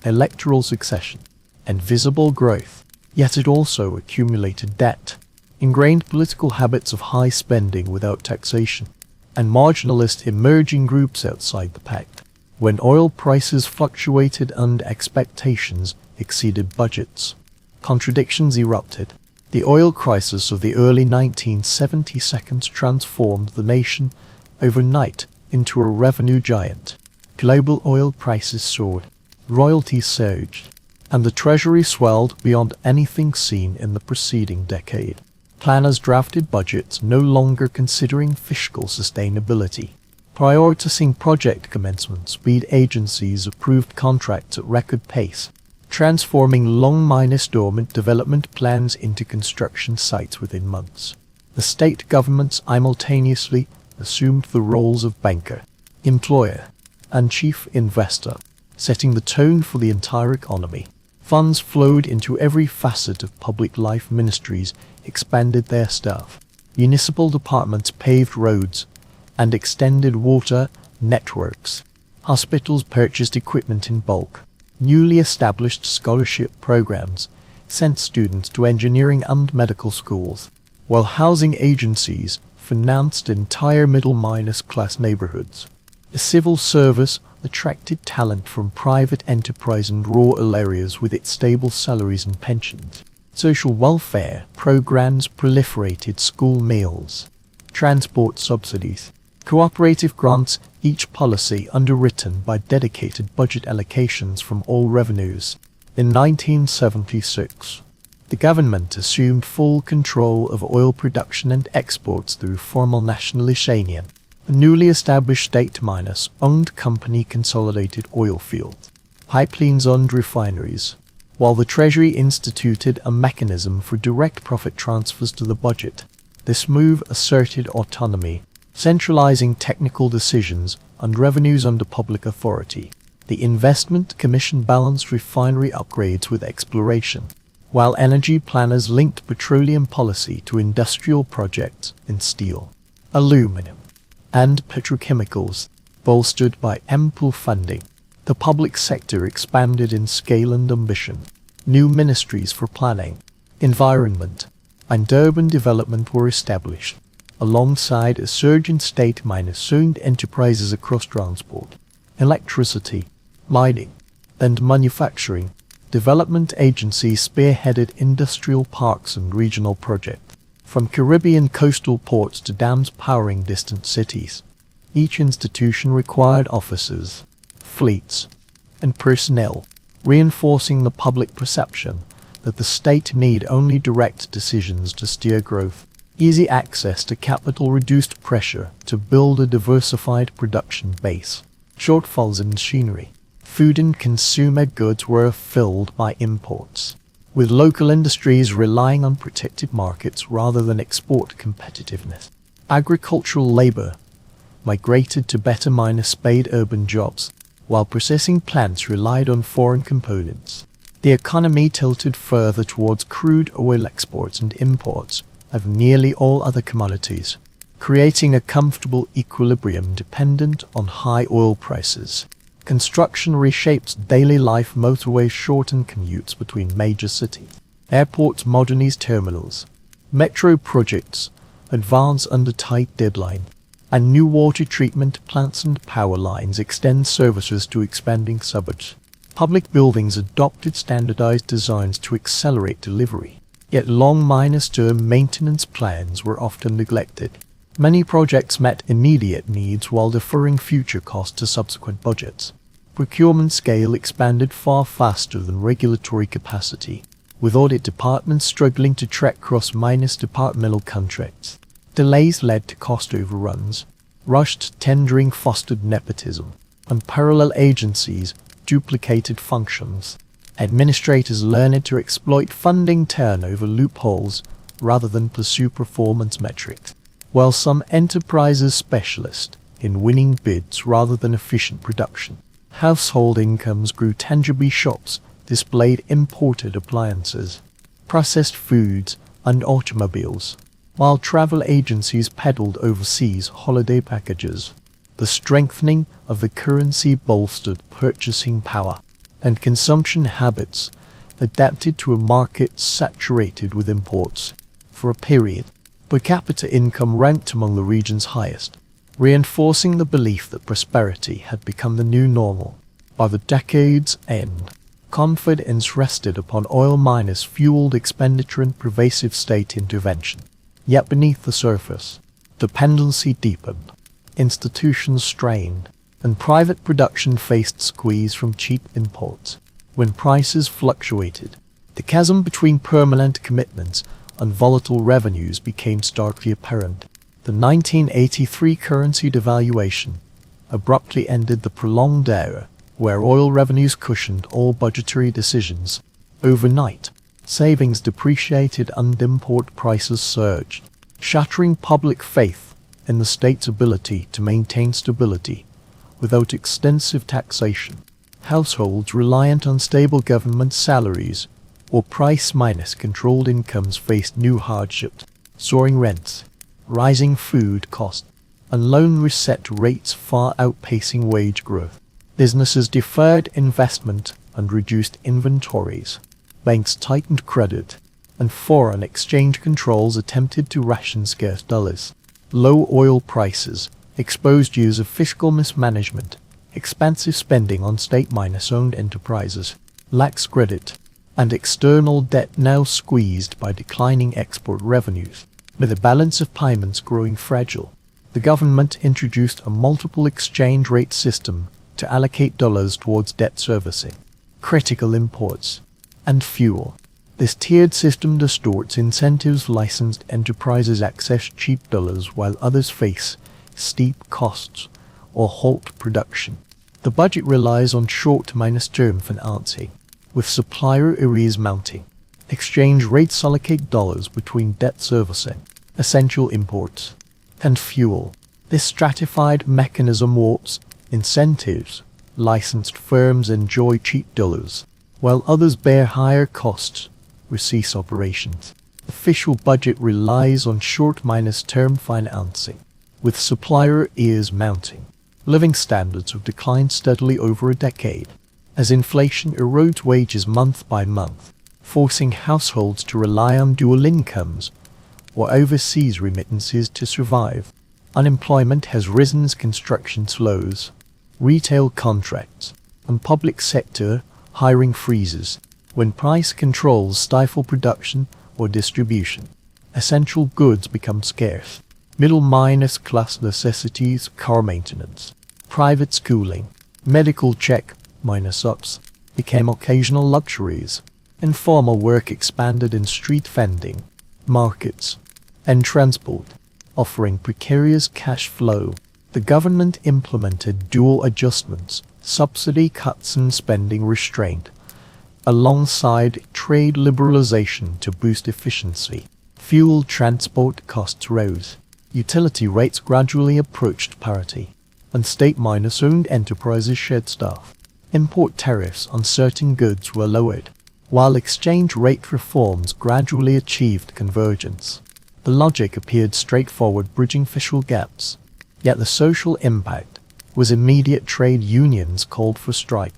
electoral succession, and visible growth, yet it also accumulated debt, ingrained political habits of high spending without taxation, and marginalist emerging groups outside the pact. When oil prices fluctuated and expectations exceeded budgets, contradictions erupted. The oil crisis of the early 1970s transformed the nation overnight into a revenue giant. Global oil prices soared, royalties surged, and the treasury swelled beyond anything seen in the preceding decade. Planners drafted budgets no longer considering fiscal sustainability. Prioritizing project commencement speed, agencies approved contracts at record pace, transforming long-dormant development plans into construction sites within months. The state governments simultaneously assumed the roles of banker, employer, and chief investor, setting the tone for the entire economy. Funds flowed into every facet of public life. Ministries expanded their staff. Municipal departments paved roads and extended water networks. Hospitals purchased equipment in bulk. Newly established scholarship programs sent students to engineering and medical schools, while housing agencies financed entire middle-class neighborhoods. The civil service attracted talent from private enterprise and rural areas with its stable salaries and pensions. Social welfare programs proliferated: school meals, transport subsidies, cooperative grants, each policy underwritten by dedicated budget allocations from all revenues. In 1976, the government assumed full control of oil production and exports through formal nationalization. A newly established state-owned company consolidated oil fields, pipelines and refineries, while the Treasury instituted a mechanism for direct profit transfers to the budget. This move asserted autonomy, centralizing technical decisions and revenues under public authority. The Investment Commission balanced refinery upgrades with exploration, while energy planners linked petroleum policy to industrial projects in steel, aluminum, and petrochemicals. Bolstered by ample funding, the public sector expanded in scale and ambition. New ministries for planning, environment, and urban development were established, alongside a surge in state-owned enterprises across transport, electricity, mining, and manufacturing. Development agencies spearheaded industrial parks and regional projects, from Caribbean coastal ports to dams powering distant cities. Each institution required officers, fleets, and personnel, reinforcing the public perception that the state need only direct decisions to steer growth. Easy access to capital reduced pressure to build a diversified production base. Shortfalls in machinery, food and consumer goods were filled by imports, with local industries relying on protected markets rather than export competitiveness. Agricultural labor migrated to better-paid urban jobs, while processing plants relied on foreign components. The economy tilted further towards crude oil exports and imports of nearly all other commodities, creating a comfortable equilibrium dependent on high oil prices. Construction reshapes daily life. Motorways shorten commutes between major cities. Airports modernize terminals. Metro projects advance under tight deadline. And new water treatment plants and power lines extend services to expanding suburbs. Public buildings adopted standardized designs to accelerate delivery. Yet long-term maintenance plans were often neglected. Many projects met immediate needs while deferring future costs to subsequent budgets. Procurement scale expanded far faster than regulatory capacity, with audit departments struggling to track cross-departmental contracts. Delays led to cost overruns. Rushed tendering fostered nepotism, and parallel agencies duplicated functions. Administrators learned to exploit funding turnover loopholes rather than pursue performance metrics, while some enterprises specialized in winning bids rather than efficient production. Household incomes grew tangibly. Shops displayed imported appliances, processed foods, and automobiles, while travel agencies peddled overseas holiday packages. The strengthening of the currency bolstered purchasing power, and consumption habits adapted to a market saturated with imports. For a period, per capita income ranked among the region's highest, reinforcing the belief that prosperity had become the new normal. By the decade's end, confidence rested upon oil miners fueled expenditure and pervasive state intervention. Yet beneath the surface, dependency deepened, institutions strained, and private production faced squeeze from cheap imports. When prices fluctuated, the chasm between permanent commitments and volatile revenues became starkly apparent. The 1983 currency devaluation abruptly ended the prolonged era where oil revenues cushioned all budgetary decisions. Overnight, savings depreciated and import prices surged, shattering public faith in the state's ability to maintain stability without extensive taxation. Households reliant on stable government salaries or price-controlled incomes faced new hardships. Soaring rents, rising food costs, and loan reset rates far outpacing wage growth. Businesses deferred investment and reduced inventories. Banks tightened credit, and foreign exchange controls attempted to ration scarce dollars. Low oil prices exposed years of fiscal mismanagement, expansive spending on state-owned enterprises, lax credit, and external debt now squeezed by declining export revenues. With the balance of payments growing fragile, the government introduced a multiple exchange rate system to allocate dollars towards debt servicing, critical imports, and fuel. This tiered system distorts incentives. Licensed enterprises access cheap dollars while others face steep costs or halt production. The budget relies on short-term financing, with supplier arrears mounting. Exchange rates allocate dollars between debt servicing, essential imports, and fuel. This stratified mechanism warps incentives. Licensed firms enjoy cheap dollars, while others bear higher costs or cease operations. Official budget relies on short-term financing, with supplier arrears mounting. Living standards have declined steadily over a decade, as inflation erodes wages month by month, forcing households to rely on dual incomes or overseas remittances to survive. Unemployment has risen as construction slows, retail contracts, and public sector hiring freezes. When price controls stifle production or distribution, essential goods become scarce. Middle-class necessities, car maintenance, private schooling, medical check-ups became occasional luxuries. Informal work expanded in street vending, markets, and transport, offering precarious cash flow. The government implemented dual adjustments, subsidy cuts and spending restraint, alongside trade liberalization to boost efficiency. Fuel transport costs rose. Utility rates gradually approached parity, and state-owned enterprises shed staff. Import tariffs on certain goods were lowered, while exchange rate reforms gradually achieved convergence. The logic appeared straightforward, bridging fiscal gaps. Yet the social impact was immediate. Trade unions called for strike.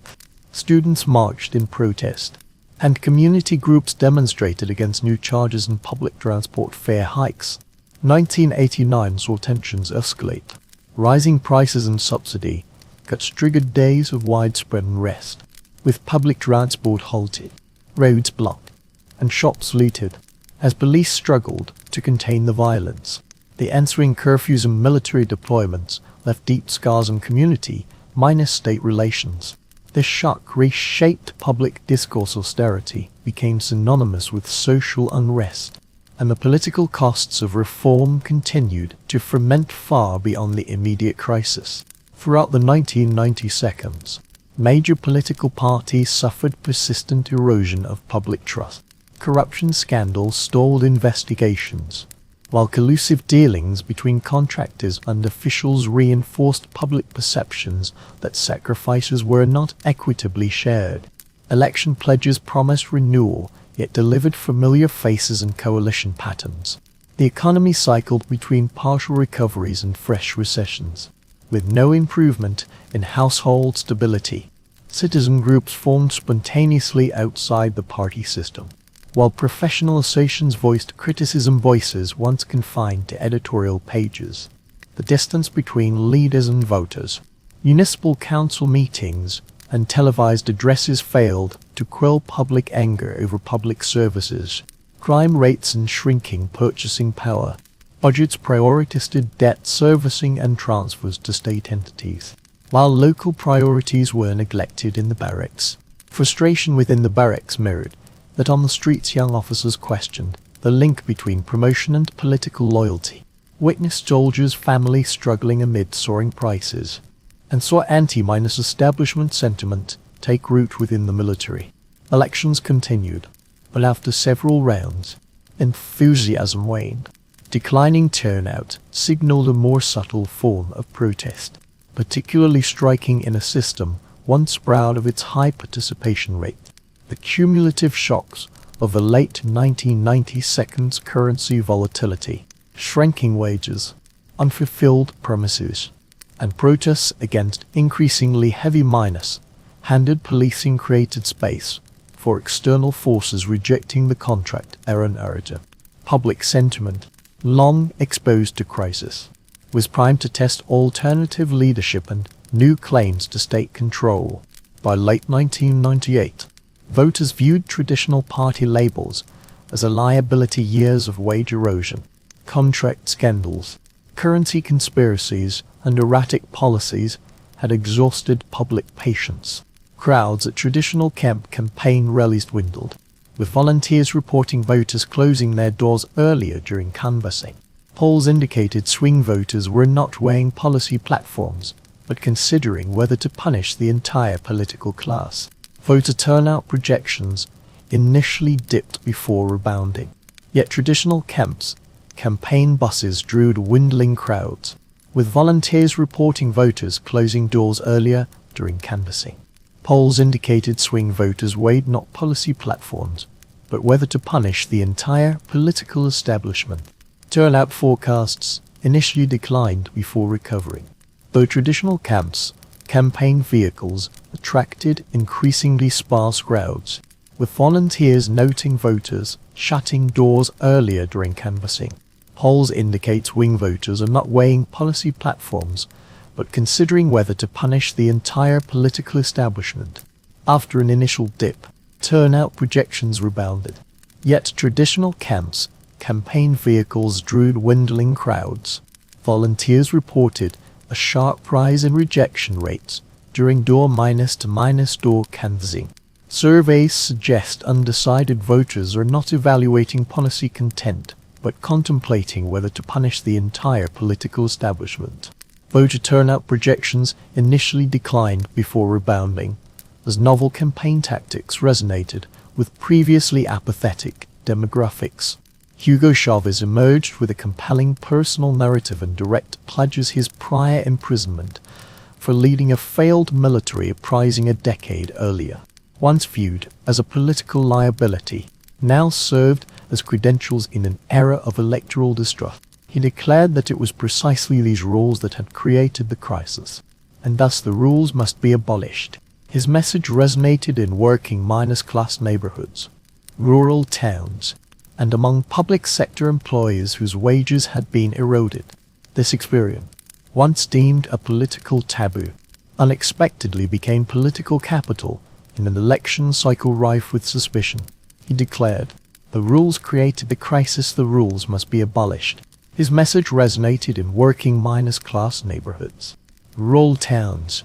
Students marched in protest, and community groups demonstrated against new charges and public transport fare hikes. 1989 saw tensions escalate. Rising prices and subsidy cuts triggered days of widespread unrest, with public transport halted, roads blocked, and shops looted, as police struggled to contain the violence. The ensuing curfews and military deployments left deep scars on community-state relations. This shock reshaped public discourse. Austerity became synonymous with social unrest, and the political costs of reform continued to ferment far beyond the immediate crisis. Throughout the 1990s, major political parties suffered persistent erosion of public trust. Corruption scandals stalled investigations, while collusive dealings between contractors and officials reinforced public perceptions that sacrifices were not equitably shared. Election pledges promised renewal, yet delivered familiar faces and coalition patterns. The economy cycled between partial recoveries and fresh recessions, with no improvement in household stability. Citizen groups formed spontaneously outside the party system, while professional associations voiced criticism. Voices once confined to editorial pages. The distance between leaders and voters, municipal council meetings, and televised addresses failed to quell public anger over public services. Crime rates and shrinking purchasing power. Budgets prioritized debt servicing and transfers to state entities, while local priorities were neglected in the barracks. Frustration within the barracks mirrored that on the streets. Young officers questioned the link between promotion and political loyalty, witnessed soldiers' families struggling amid soaring prices, and saw anti-establishment sentiment take root within the military. Elections continued, but after several rounds, enthusiasm waned. Declining turnout signaled a more subtle form of protest, particularly striking in a system once proud of its high participation rate. The cumulative shocks of the late 1990s currency volatility, shrinking wages, unfulfilled promises, and protests against increasingly heavy handed policing created space for external forces rejecting the contract era narrative. Public sentiment, long exposed to crisis, was primed to test alternative leadership and new claims to state control. By late 1998, voters viewed traditional party labels as a liability. Years of wage erosion, contract scandals, currency conspiracies, and erratic policies had exhausted public patience. Crowds at traditional campaign rallies dwindled, with volunteers reporting voters closing their doors earlier during canvassing. Polls indicated swing voters were not weighing policy platforms, but considering whether to punish the entire political class. Voter turnout projections initially dipped before rebounding, yet traditional campaign buses drew dwindling crowds, with volunteers reporting voters closing doors earlier during canvassing. Polls indicated swing voters weighed not policy platforms, but whether to punish the entire political establishment. Turnout forecasts initially declined before recovering, though traditional campaign vehicles attracted increasingly sparse crowds, with volunteers noting voters shutting doors earlier during canvassing. Polls indicate swing voters are not weighing policy platforms, but considering whether to punish the entire political establishment. After an initial dip, turnout projections rebounded, yet traditional campaign vehicles drew dwindling crowds. Volunteers reported a sharp rise in rejection rates during door-to-door canvassing. Surveys suggest undecided voters are not evaluating policy content, but contemplating whether to punish the entire political establishment. Voter turnout projections initially declined before rebounding, as novel campaign tactics resonated with previously apathetic demographics. Hugo Chavez emerged with a compelling personal narrative and direct pledges. His prior imprisonment for leading a failed military uprising a decade earlier, once viewed as a political liability, now served as credentials in an era of electoral distrust. He declared that it was precisely these rules that had created the crisis, and thus the rules must be abolished. His message resonated in working-class neighborhoods, rural towns, and among public sector employees whose wages had been eroded. This experience, once deemed a political taboo, unexpectedly became political capital in an election cycle rife with suspicion. He declared, "The rules created the crisis, the rules must be abolished." His message resonated in working-class neighborhoods, rural towns,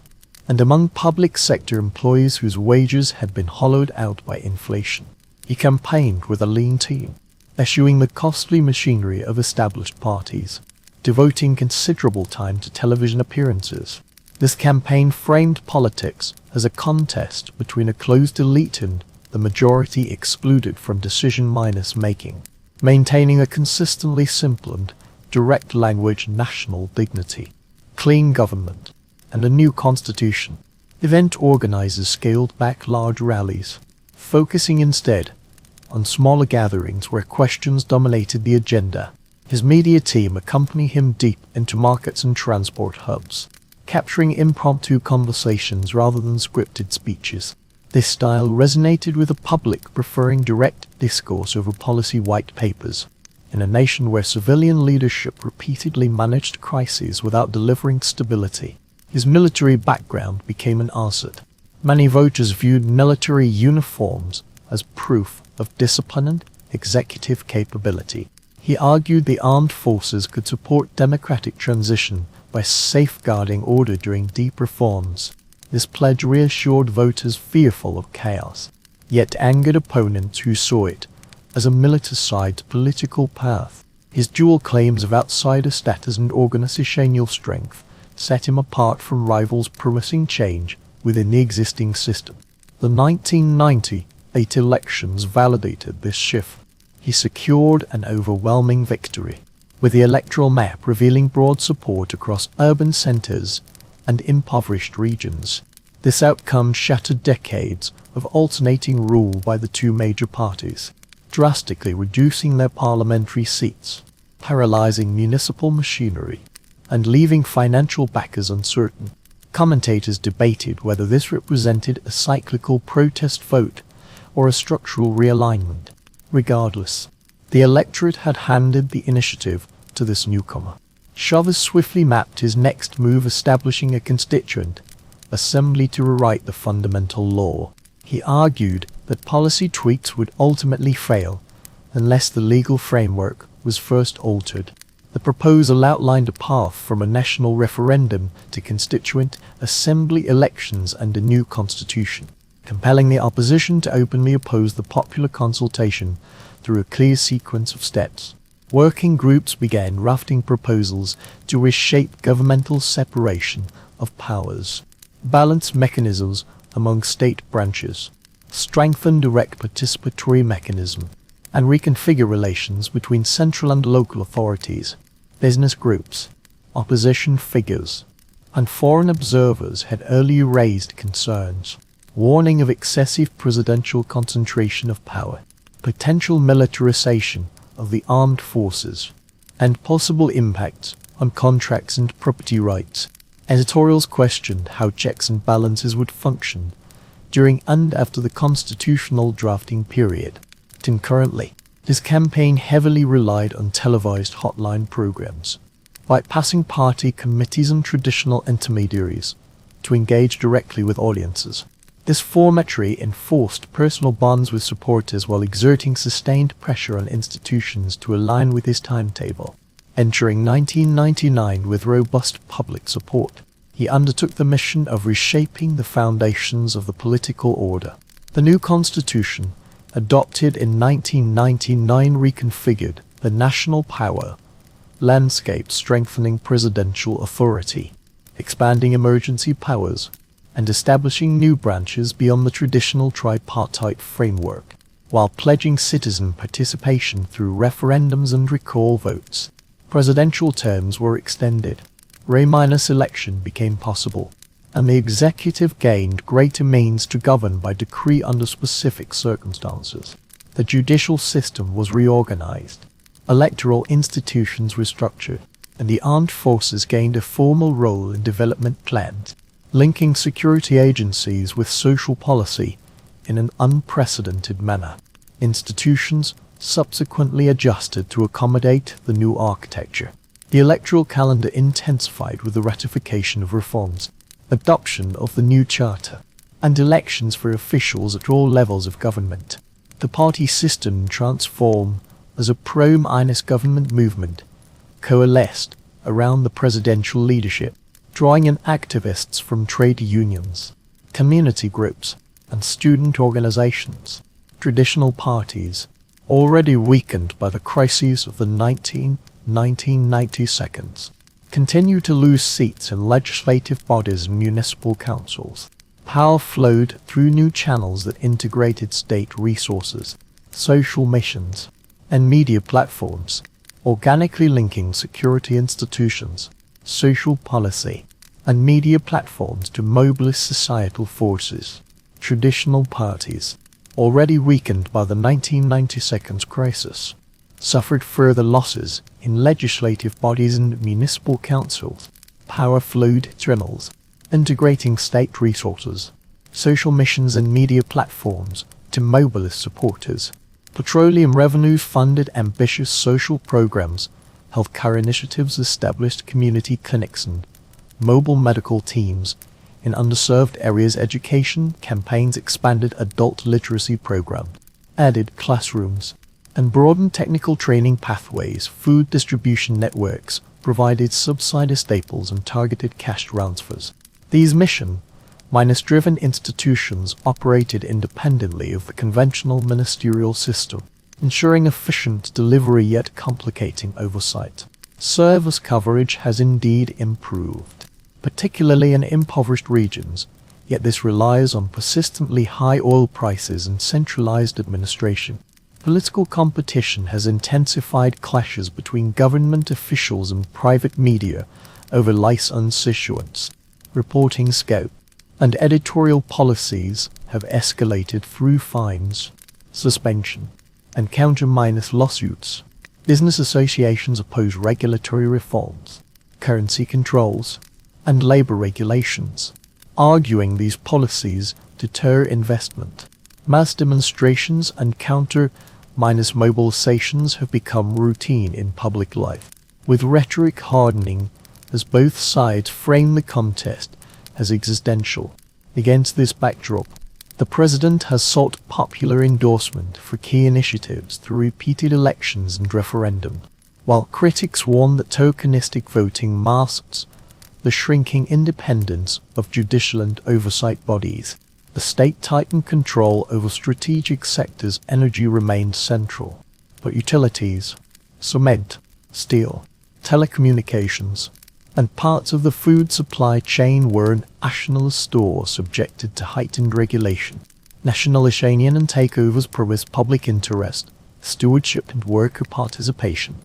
and among public sector employees whose wages had been hollowed out by inflation. He campaigned with a lean team, eschewing the costly machinery of established parties, devoting considerable time to television appearances. This campaign framed politics as a contest between a closed elite and the majority excluded from decision-making, maintaining a consistently simple and direct language, national dignity, clean government, and a new constitution. Event organizers scaled back large rallies, focusing instead on smaller gatherings where questions dominated the agenda. His media team accompanied him deep into markets and transport hubs, capturing impromptu conversations rather than scripted speeches. This style resonated with the public, preferring direct discourse over policy white papers. In a nation where civilian leadership repeatedly managed crises without delivering stability, his military background became an asset. Many voters viewed military uniforms as proof of discipline and executive capability. He argued the armed forces could support democratic transition by safeguarding order during deep reforms. This pledge reassured voters fearful of chaos, yet angered opponents who saw it as a militarized political path. His dual claims of outsider status and organizational strength set him apart from rivals promising change within the existing system. The 1998 elections validated this shift. He secured an overwhelming victory, with the electoral map revealing broad support across urban centers and impoverished regions. This outcome shattered decades of alternating rule by the two major parties, drastically reducing their parliamentary seats, paralyzing municipal machinery, and leaving financial backers uncertain. Commentators debated whether this represented a cyclical protest vote or a structural realignment. Regardless, the electorate had handed the initiative to this newcomer. Chavez swiftly mapped his next move, establishing a constituent assembly to rewrite the fundamental law. He argued that policy tweaks would ultimately fail unless the legal framework was first altered. The proposal outlined a path from a national referendum to constituent assembly elections and a new constitution, compelling the opposition to openly oppose the popular consultation through a clear sequence of steps. Working groups began drafting proposals to reshape governmental separation of powers, balance mechanisms among state branches, strengthen direct participatory mechanism, and reconfigure relations between central and local authorities. Business groups, opposition figures, and foreign observers had early raised concerns, warning of excessive presidential concentration of power, potential militarization of the armed forces, and possible impacts on contracts and property rights. Editorials questioned how checks and balances would function during and after the constitutional drafting period. Concurrently, his campaign heavily relied on televised hotline programs, bypassing party committees and traditional intermediaries to engage directly with audiences. This formatry enforced personal bonds with supporters while exerting sustained pressure on institutions to align with his timetable. Entering 1999 with robust public support, he undertook the mission of reshaping the foundations of the political order. The new constitution, adopted in 1999, reconfigured the national power landscape, strengthening presidential authority, expanding emergency powers, and establishing new branches beyond the traditional tripartite framework, while pledging citizen participation through referendums and recall votes. Presidential terms were extended, re-election became possible, and the executive gained greater means to govern by decree under specific circumstances. The judicial system was reorganized, electoral institutions restructured, and the armed forces gained a formal role in development plans. linking security agencies with social policy in an unprecedented manner. Institutions subsequently adjusted to accommodate the new architecture. The electoral calendar intensified with the ratification of reforms, adoption of the new charter, and elections for officials at all levels of government. The party system transformed as a pro-government movement coalesced around the presidential leadership, drawing in activists from trade unions, community groups, and student organizations. Traditional parties, already weakened by the crises of the 1990s, continue to lose seats in legislative bodies and municipal councils. Power flowed through new channels that integrated state resources, social missions, and media platforms, organically linking security institutions, social policy, and media platforms to mobilise societal forces. Traditional parties, already weakened by the 1992 crisis, suffered further losses in legislative bodies and municipal councils. Power flowed channels, integrating state resources, social missions and media platforms to mobilize supporters. Petroleum revenues funded ambitious social programs, healthcare initiatives established community clinics and mobile medical teams. In underserved areas, education campaigns expanded adult literacy programs, added classrooms, and broadened technical training pathways. Food distribution networks provided subsidized staples and targeted cash transfers. These mission-driven institutions operated independently of the conventional ministerial system, ensuring efficient delivery yet complicating oversight. Service coverage has indeed improved, particularly in impoverished regions, yet this relies on persistently high oil prices and centralized administration. Political competition has intensified clashes between government officials and private media over license issuance, reporting scope, and editorial policies have escalated through fines, suspension, and counter-lawsuits. Business associations oppose regulatory reforms, currency controls, and labor regulations, arguing these policies deter investment. Mass demonstrations and counter-mobilizations have become routine in public life, with rhetoric hardening as both sides frame the contest as existential. Against this backdrop, the president has sought popular endorsement for key initiatives through repeated elections and referendum, while critics warn that tokenistic voting masks the shrinking independence of judicial and oversight bodies. The state tightened control over strategic sectors. Energy remained central, but utilities, cement, steel, telecommunications, and parts of the food supply chain were an national store subjected to heightened regulation. Nationalization and takeovers promised public interest, stewardship and worker participation,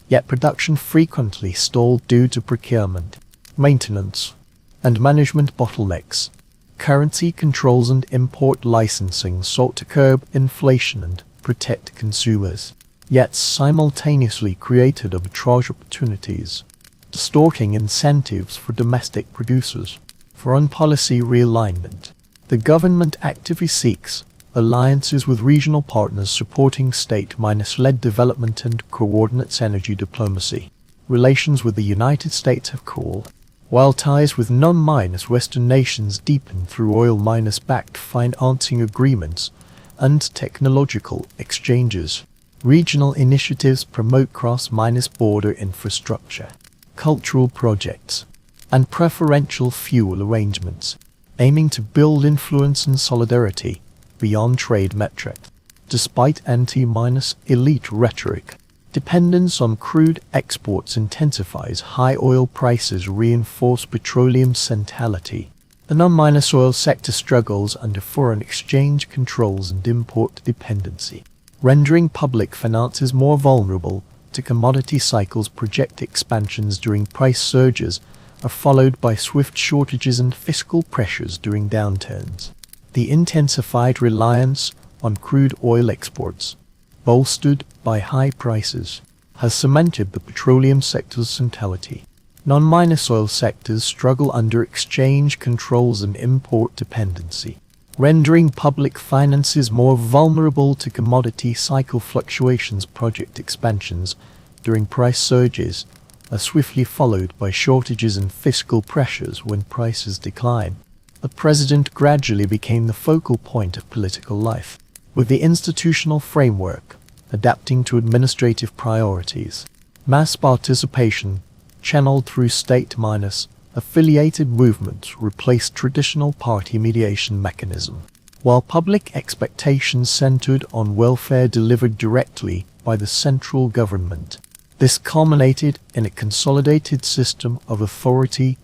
yet production frequently stalled due to procurement, maintenance, and management bottlenecks. Currency controls and import licensing sought to curb inflation and protect consumers, yet simultaneously created arbitrage opportunities, distorting incentives for domestic producers. Foreign policy realignment. The government actively seeks alliances with regional partners supporting state-led development and coordinates energy diplomacy. Relations with the United States have cooled, while ties with non-Western nations deepen through oil-backed financing agreements and technological exchanges. Regional initiatives promote cross-border infrastructure, cultural projects, and preferential fuel arrangements, aiming to build influence and solidarity beyond trade metrics. Despite anti-elite rhetoric, dependence on crude exports intensifies. High oil prices reinforce petroleum centrality. The non-oil sector struggles under foreign exchange controls and import dependency, rendering public finances more vulnerable to commodity cycles. Project expansions during price surges are followed by swift shortages and fiscal pressures during downturns. The intensified reliance on crude oil exports, bolstered by high prices, has cemented the petroleum sector's centrality. Non-minus oil sectors struggle under exchange controls and import dependency, rendering public finances more vulnerable to commodity cycle fluctuations. Project expansions during price surges are swiftly followed by shortages and fiscal pressures when prices decline. The president gradually became the focal point of political life, with the institutional framework adapting to administrative priorities. Mass participation, channeled through state-affiliated movements, replaced traditional party mediation mechanism, while public expectations centered on welfare delivered directly by the central government. This culminated in a consolidated system of authority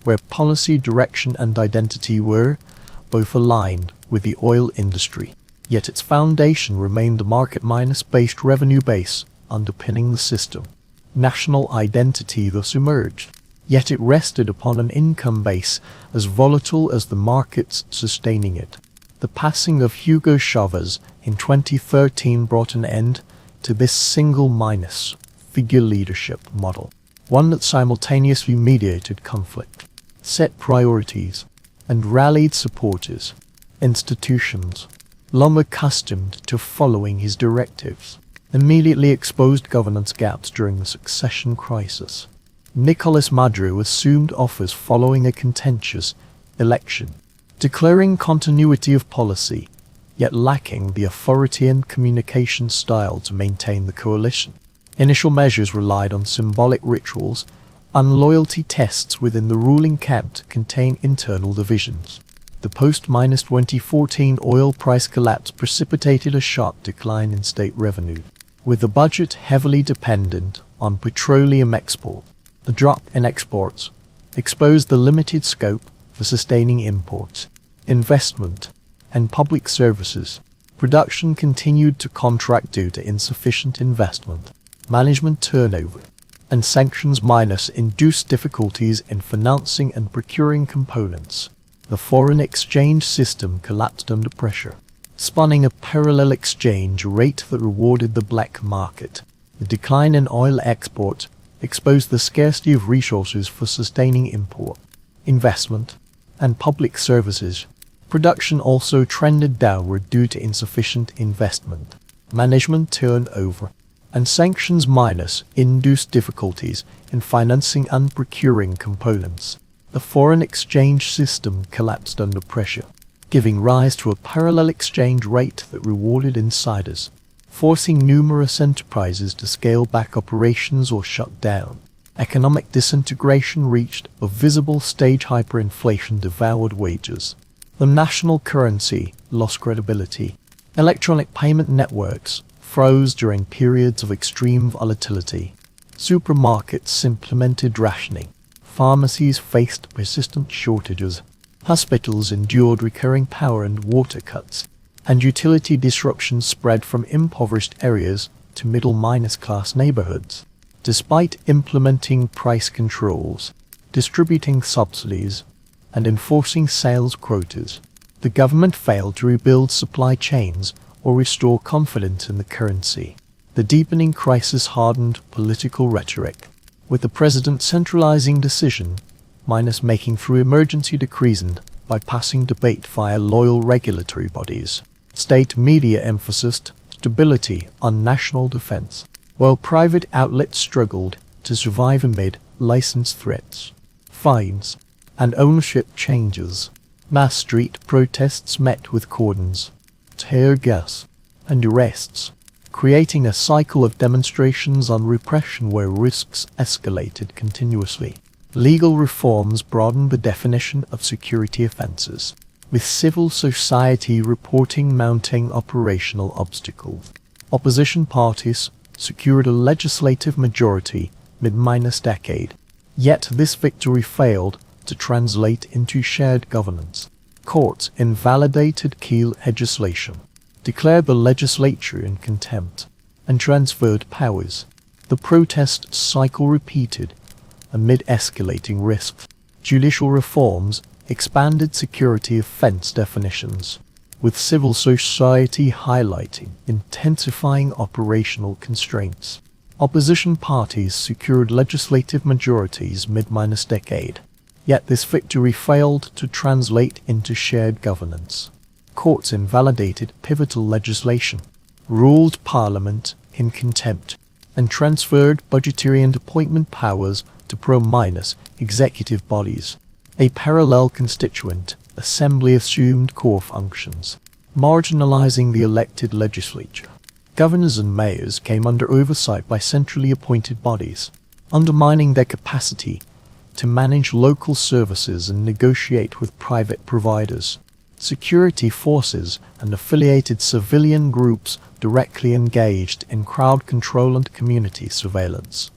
where policy direction and identity were both aligned with the oil industry. Yet its foundation remained the market-based revenue base underpinning the system. National identity thus emerged, yet it rested upon an income base as volatile as the markets sustaining it. The passing of Hugo Chavez in 2013 brought an end to this single-figure leadership model, one that simultaneously mediated conflict, set priorities, and rallied supporters. Institutions, long accustomed to following his directives, immediately exposed governance gaps during the succession crisis. Nicolas Maduro assumed office following a contentious election, declaring continuity of policy, yet lacking the authority and communication style to maintain the coalition. Initial measures relied on symbolic rituals and loyalty tests within the ruling camp to contain internal divisions. The post-2014 oil price collapse precipitated a sharp decline in state revenue, with the budget heavily dependent on petroleum export. The drop in exports exposed the limited scope for sustaining imports, investment, and public services. Production continued to contract due to insufficient investment, management turnover, and sanctions-induced difficulties in financing and procuring components. The foreign exchange system collapsed under pressure, spawning a parallel exchange rate that rewarded the black market. The decline in oil export exposed the scarcity of resources for sustaining import, investment, and public services. Production also trended downward due to insufficient investment, management turnover, and sanctions-induced difficulties in financing and procuring components. The foreign exchange system collapsed under pressure, giving rise to a parallel exchange rate that rewarded insiders, forcing numerous enterprises to scale back operations or shut down. Economic disintegration reached a visible stage. Hyperinflation devoured wages. The national currency lost credibility. Electronic payment networks froze during periods of extreme volatility. Supermarkets implemented rationing. Pharmacies faced persistent shortages. Hospitals endured recurring power and water cuts, and utility disruptions spread from impoverished areas to middle-class neighborhoods. Despite implementing price controls, distributing subsidies, and enforcing sales quotas, the government failed to rebuild supply chains or restore confidence in the currency. The deepening crisis hardened political rhetoric, with the president centralizing decision-making through emergency decrees and bypassing debate via loyal regulatory bodies. State media emphasized stability on national defense, while private outlets struggled to survive amid license threats, fines, and ownership changes. Mass street protests met with cordons, tear gas, and arrests, creating a cycle of demonstrations on repression where risks escalated continuously. Legal reforms broadened the definition of security offenses, with civil society reporting mounting operational obstacles. Opposition parties secured a legislative majority mid-decade, yet this victory failed to translate into shared governance. Courts invalidated key legislation, declared the legislature in contempt, and transferred powers. The protest cycle repeated amid escalating risks. Judicial reforms expanded security offense definitions, with civil society highlighting intensifying operational constraints. Opposition parties secured legislative majorities mid-decade. Yet this victory failed to translate into shared governance. Courts invalidated pivotal legislation, ruled Parliament in contempt, and transferred budgetary and appointment powers to pro-executive bodies. A parallel constituent assembly assumed core functions, marginalizing the elected legislature. Governors and mayors came under oversight by centrally appointed bodies, undermining their capacity to manage local services and negotiate with private providers. Security forces and affiliated civilian groups directly engaged in crowd control and community surveillance.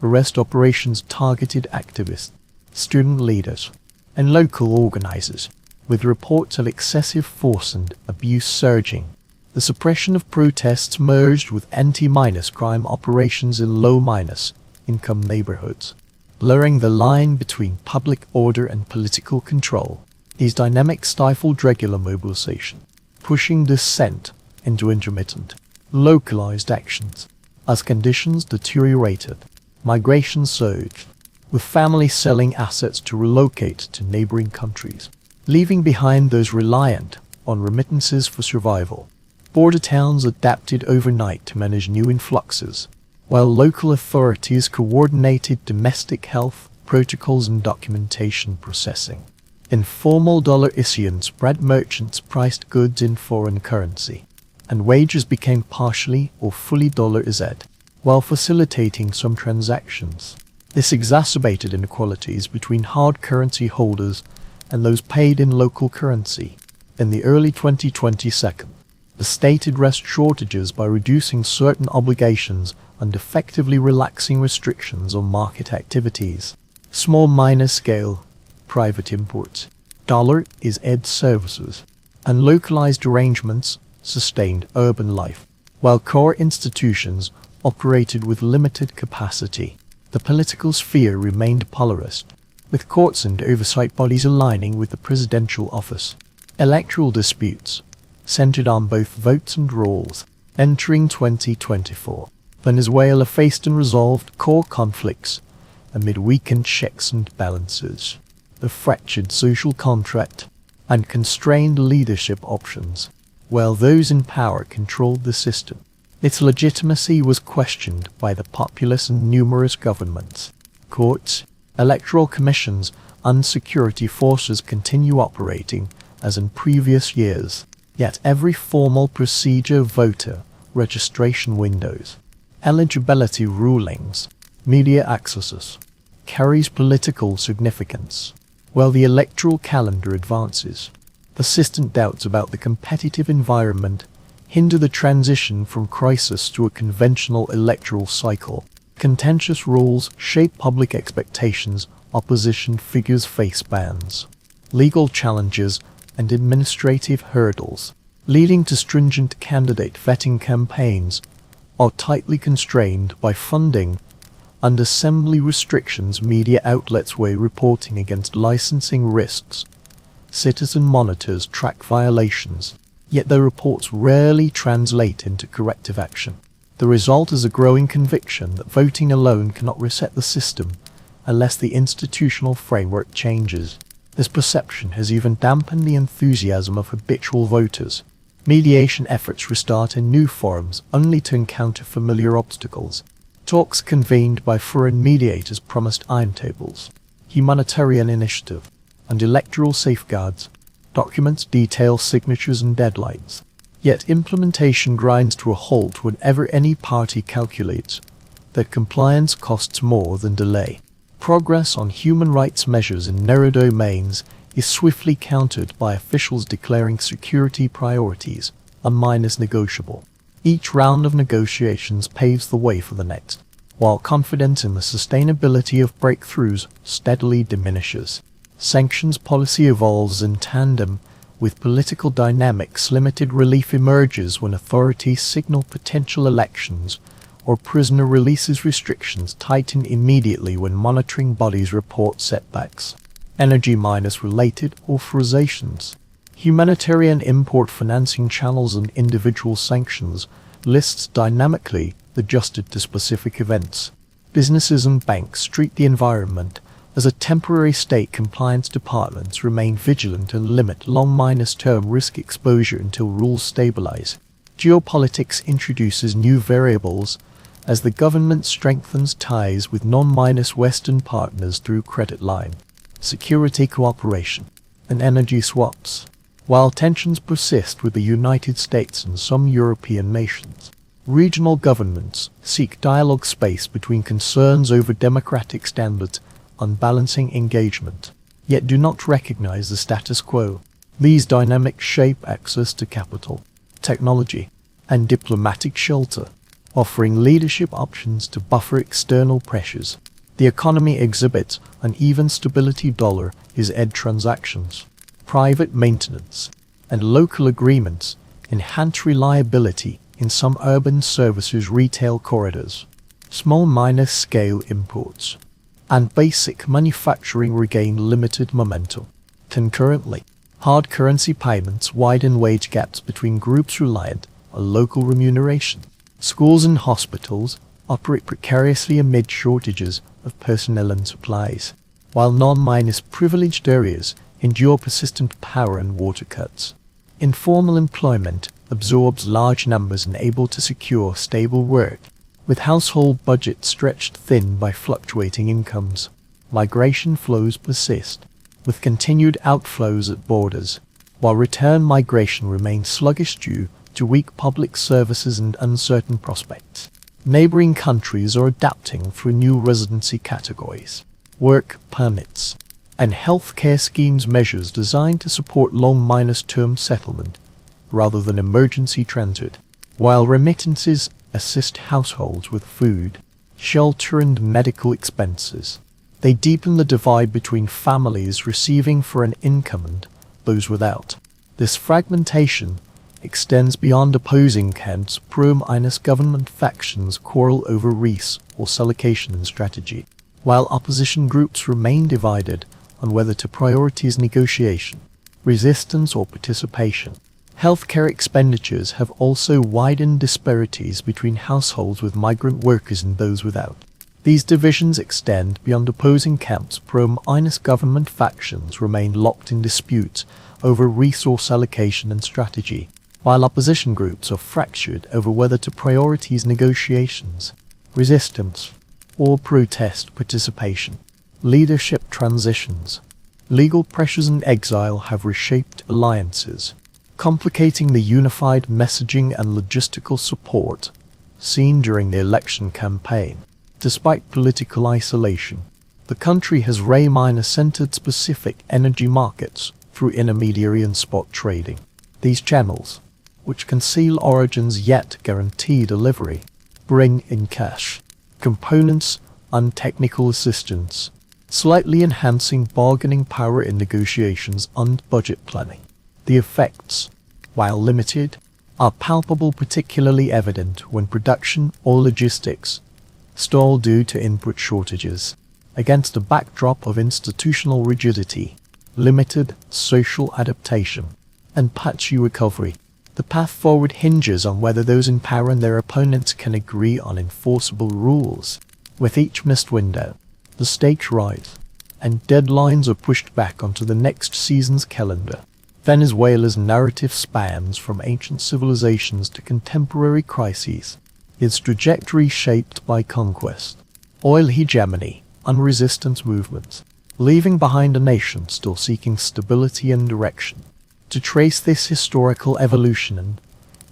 Arrest operations targeted activists, student leaders, and local organizers, with reports of excessive force and abuse surging. The suppression of protests merged with anti-crime operations in low-income neighborhoods, blurring the line between public order and political control. These dynamics stifled regular mobilization, pushing dissent into intermittent, localized actions. As conditions deteriorated, migration surged, with families selling assets to relocate to neighboring countries, leaving behind those reliant on remittances for survival. Border towns adapted overnight to manage new influxes, while local authorities coordinated domestic health protocols and documentation processing. Informal dollar issuance spread. Merchants priced goods in foreign currency, and wages became partially or fully dollarized, while facilitating some transactions. This exacerbated inequalities between hard currency holders and those paid in local currency. In the early 2022, the state addressed shortages by reducing certain obligations and effectively relaxing restrictions on market activities. Small-scale private imports, dollar-is-ed services, and localized arrangements sustained urban life, while core institutions operated with limited capacity. The political sphere remained polarized, with courts and oversight bodies aligning with the presidential office. Electoral disputes centered on both votes and rolls. Entering 2024, Venezuela faced unresolved core conflicts amid weakened checks and balances, the fractured social contract, and constrained leadership options. While those in power controlled the system, its legitimacy was questioned by the populace and numerous governments. Courts, electoral commissions, and security forces continue operating as in previous years. Yet every formal procedure, voter registration windows, eligibility rulings, media accesses, carries political significance. While the electoral calendar advances, persistent doubts about the competitive environment hinder the transition from crisis to a conventional electoral cycle. Contentious rules shape public expectations, opposition figures face bans, legal challenges, and administrative hurdles, leading to stringent candidate vetting campaigns, are tightly constrained by funding and assembly restrictions. Media outlets weigh reporting against licensing risks. Citizen monitors track violations, yet their reports rarely translate into corrective action. The result is a growing conviction that voting alone cannot reset the system unless the institutional framework changes. This perception has even dampened the enthusiasm of habitual voters. Mediation efforts restart in new forms only to encounter familiar obstacles. Talks convened by foreign mediators promised timetables, humanitarian initiative, and electoral safeguards. Documents detail signatures and deadlines. Yet implementation grinds to a halt whenever any party calculates that compliance costs more than delay. Progress on human rights measures in narrow domains is swiftly countered by officials declaring security priorities non-negotiable. Each round of negotiations paves the way for the next, while confidence in the sustainability of breakthroughs steadily diminishes. Sanctions policy evolves in tandem with political dynamics. Limited relief emerges when authorities signal potential elections, or prisoner releases. Restrictions tighten immediately when monitoring bodies report setbacks. Energy-related authorizations, humanitarian import financing channels, and individual sanctions lists dynamically adjusted to specific events. Businesses and banks treat the environment as a temporary state. Compliance departments remain vigilant and limit long-term risk exposure until rules stabilize. Geopolitics introduces new variables as the government strengthens ties with non-Western partners through credit line, security cooperation, and energy swaps. While tensions persist with the United States and some European nations, regional governments seek dialogue space between concerns over democratic standards and balancing engagement, yet do not recognize the status quo. These dynamics shape access to capital, technology, and diplomatic shelter, offering leadership options to buffer external pressures. The economy exhibits uneven stability. Dollar is ed transactions, private maintenance, and local agreements enhance reliability in some urban services retail corridors. Small-scale imports and basic manufacturing regain limited momentum. Concurrently, hard currency payments widen wage gaps between groups reliant on local remuneration. Schools and hospitals operate precariously amid shortages of personnel and supplies, while non-privileged areas endure persistent power and water cuts. Informal employment absorbs large numbers and able to secure stable work, with household budgets stretched thin by fluctuating incomes. Migration flows persist, with continued outflows at borders, while return migration remains sluggish due to weak public services and uncertain prospects. Neighboring countries are adapting for new residency categories, work permits, and healthcare schemes, measures designed to support long-term settlement rather than emergency transit, while remittances assist households with food, shelter, and medical expenses. They deepen the divide between families receiving for an income and those without. This fragmentation extends beyond opposing camps. Pro-government factions quarrel over resource allocation and strategy, while opposition groups remain divided on whether to prioritize negotiation, resistance, or participation. Healthcare expenditures have also widened disparities between households with migrant workers and those without. These divisions extend beyond opposing camps. Pro-government factions remain locked in disputes over resource allocation and strategy, while opposition groups are fractured over whether to prioritize negotiations, resistance, or protest participation. Leadership transitions, legal pressures, and exile have reshaped alliances, complicating the unified messaging and logistical support seen during the election campaign. Despite political isolation, the country has centered specific energy markets through intermediary and spot trading. These channels, which conceal origins yet guarantee delivery, bring in cash, components, and technical assistance, slightly enhancing bargaining power in negotiations and budget planning. The effects, while limited, are palpable, particularly evident when production or logistics stall due to input shortages. Against a backdrop of institutional rigidity, limited social adaptation, and patchy recovery, the path forward hinges on whether those in power and their opponents can agree on enforceable rules. With each missed window, the stakes rise, and deadlines are pushed back onto the next season's calendar. Venezuela's narrative spans from ancient civilizations to contemporary crises, its trajectory shaped by conquest, oil hegemony, and resistance movements, leaving behind a nation still seeking stability and direction. To trace this historical evolution and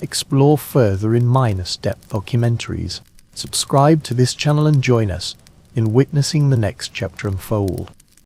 explore further in depth documentaries, subscribe to this channel and join us in witnessing the next chapter unfold.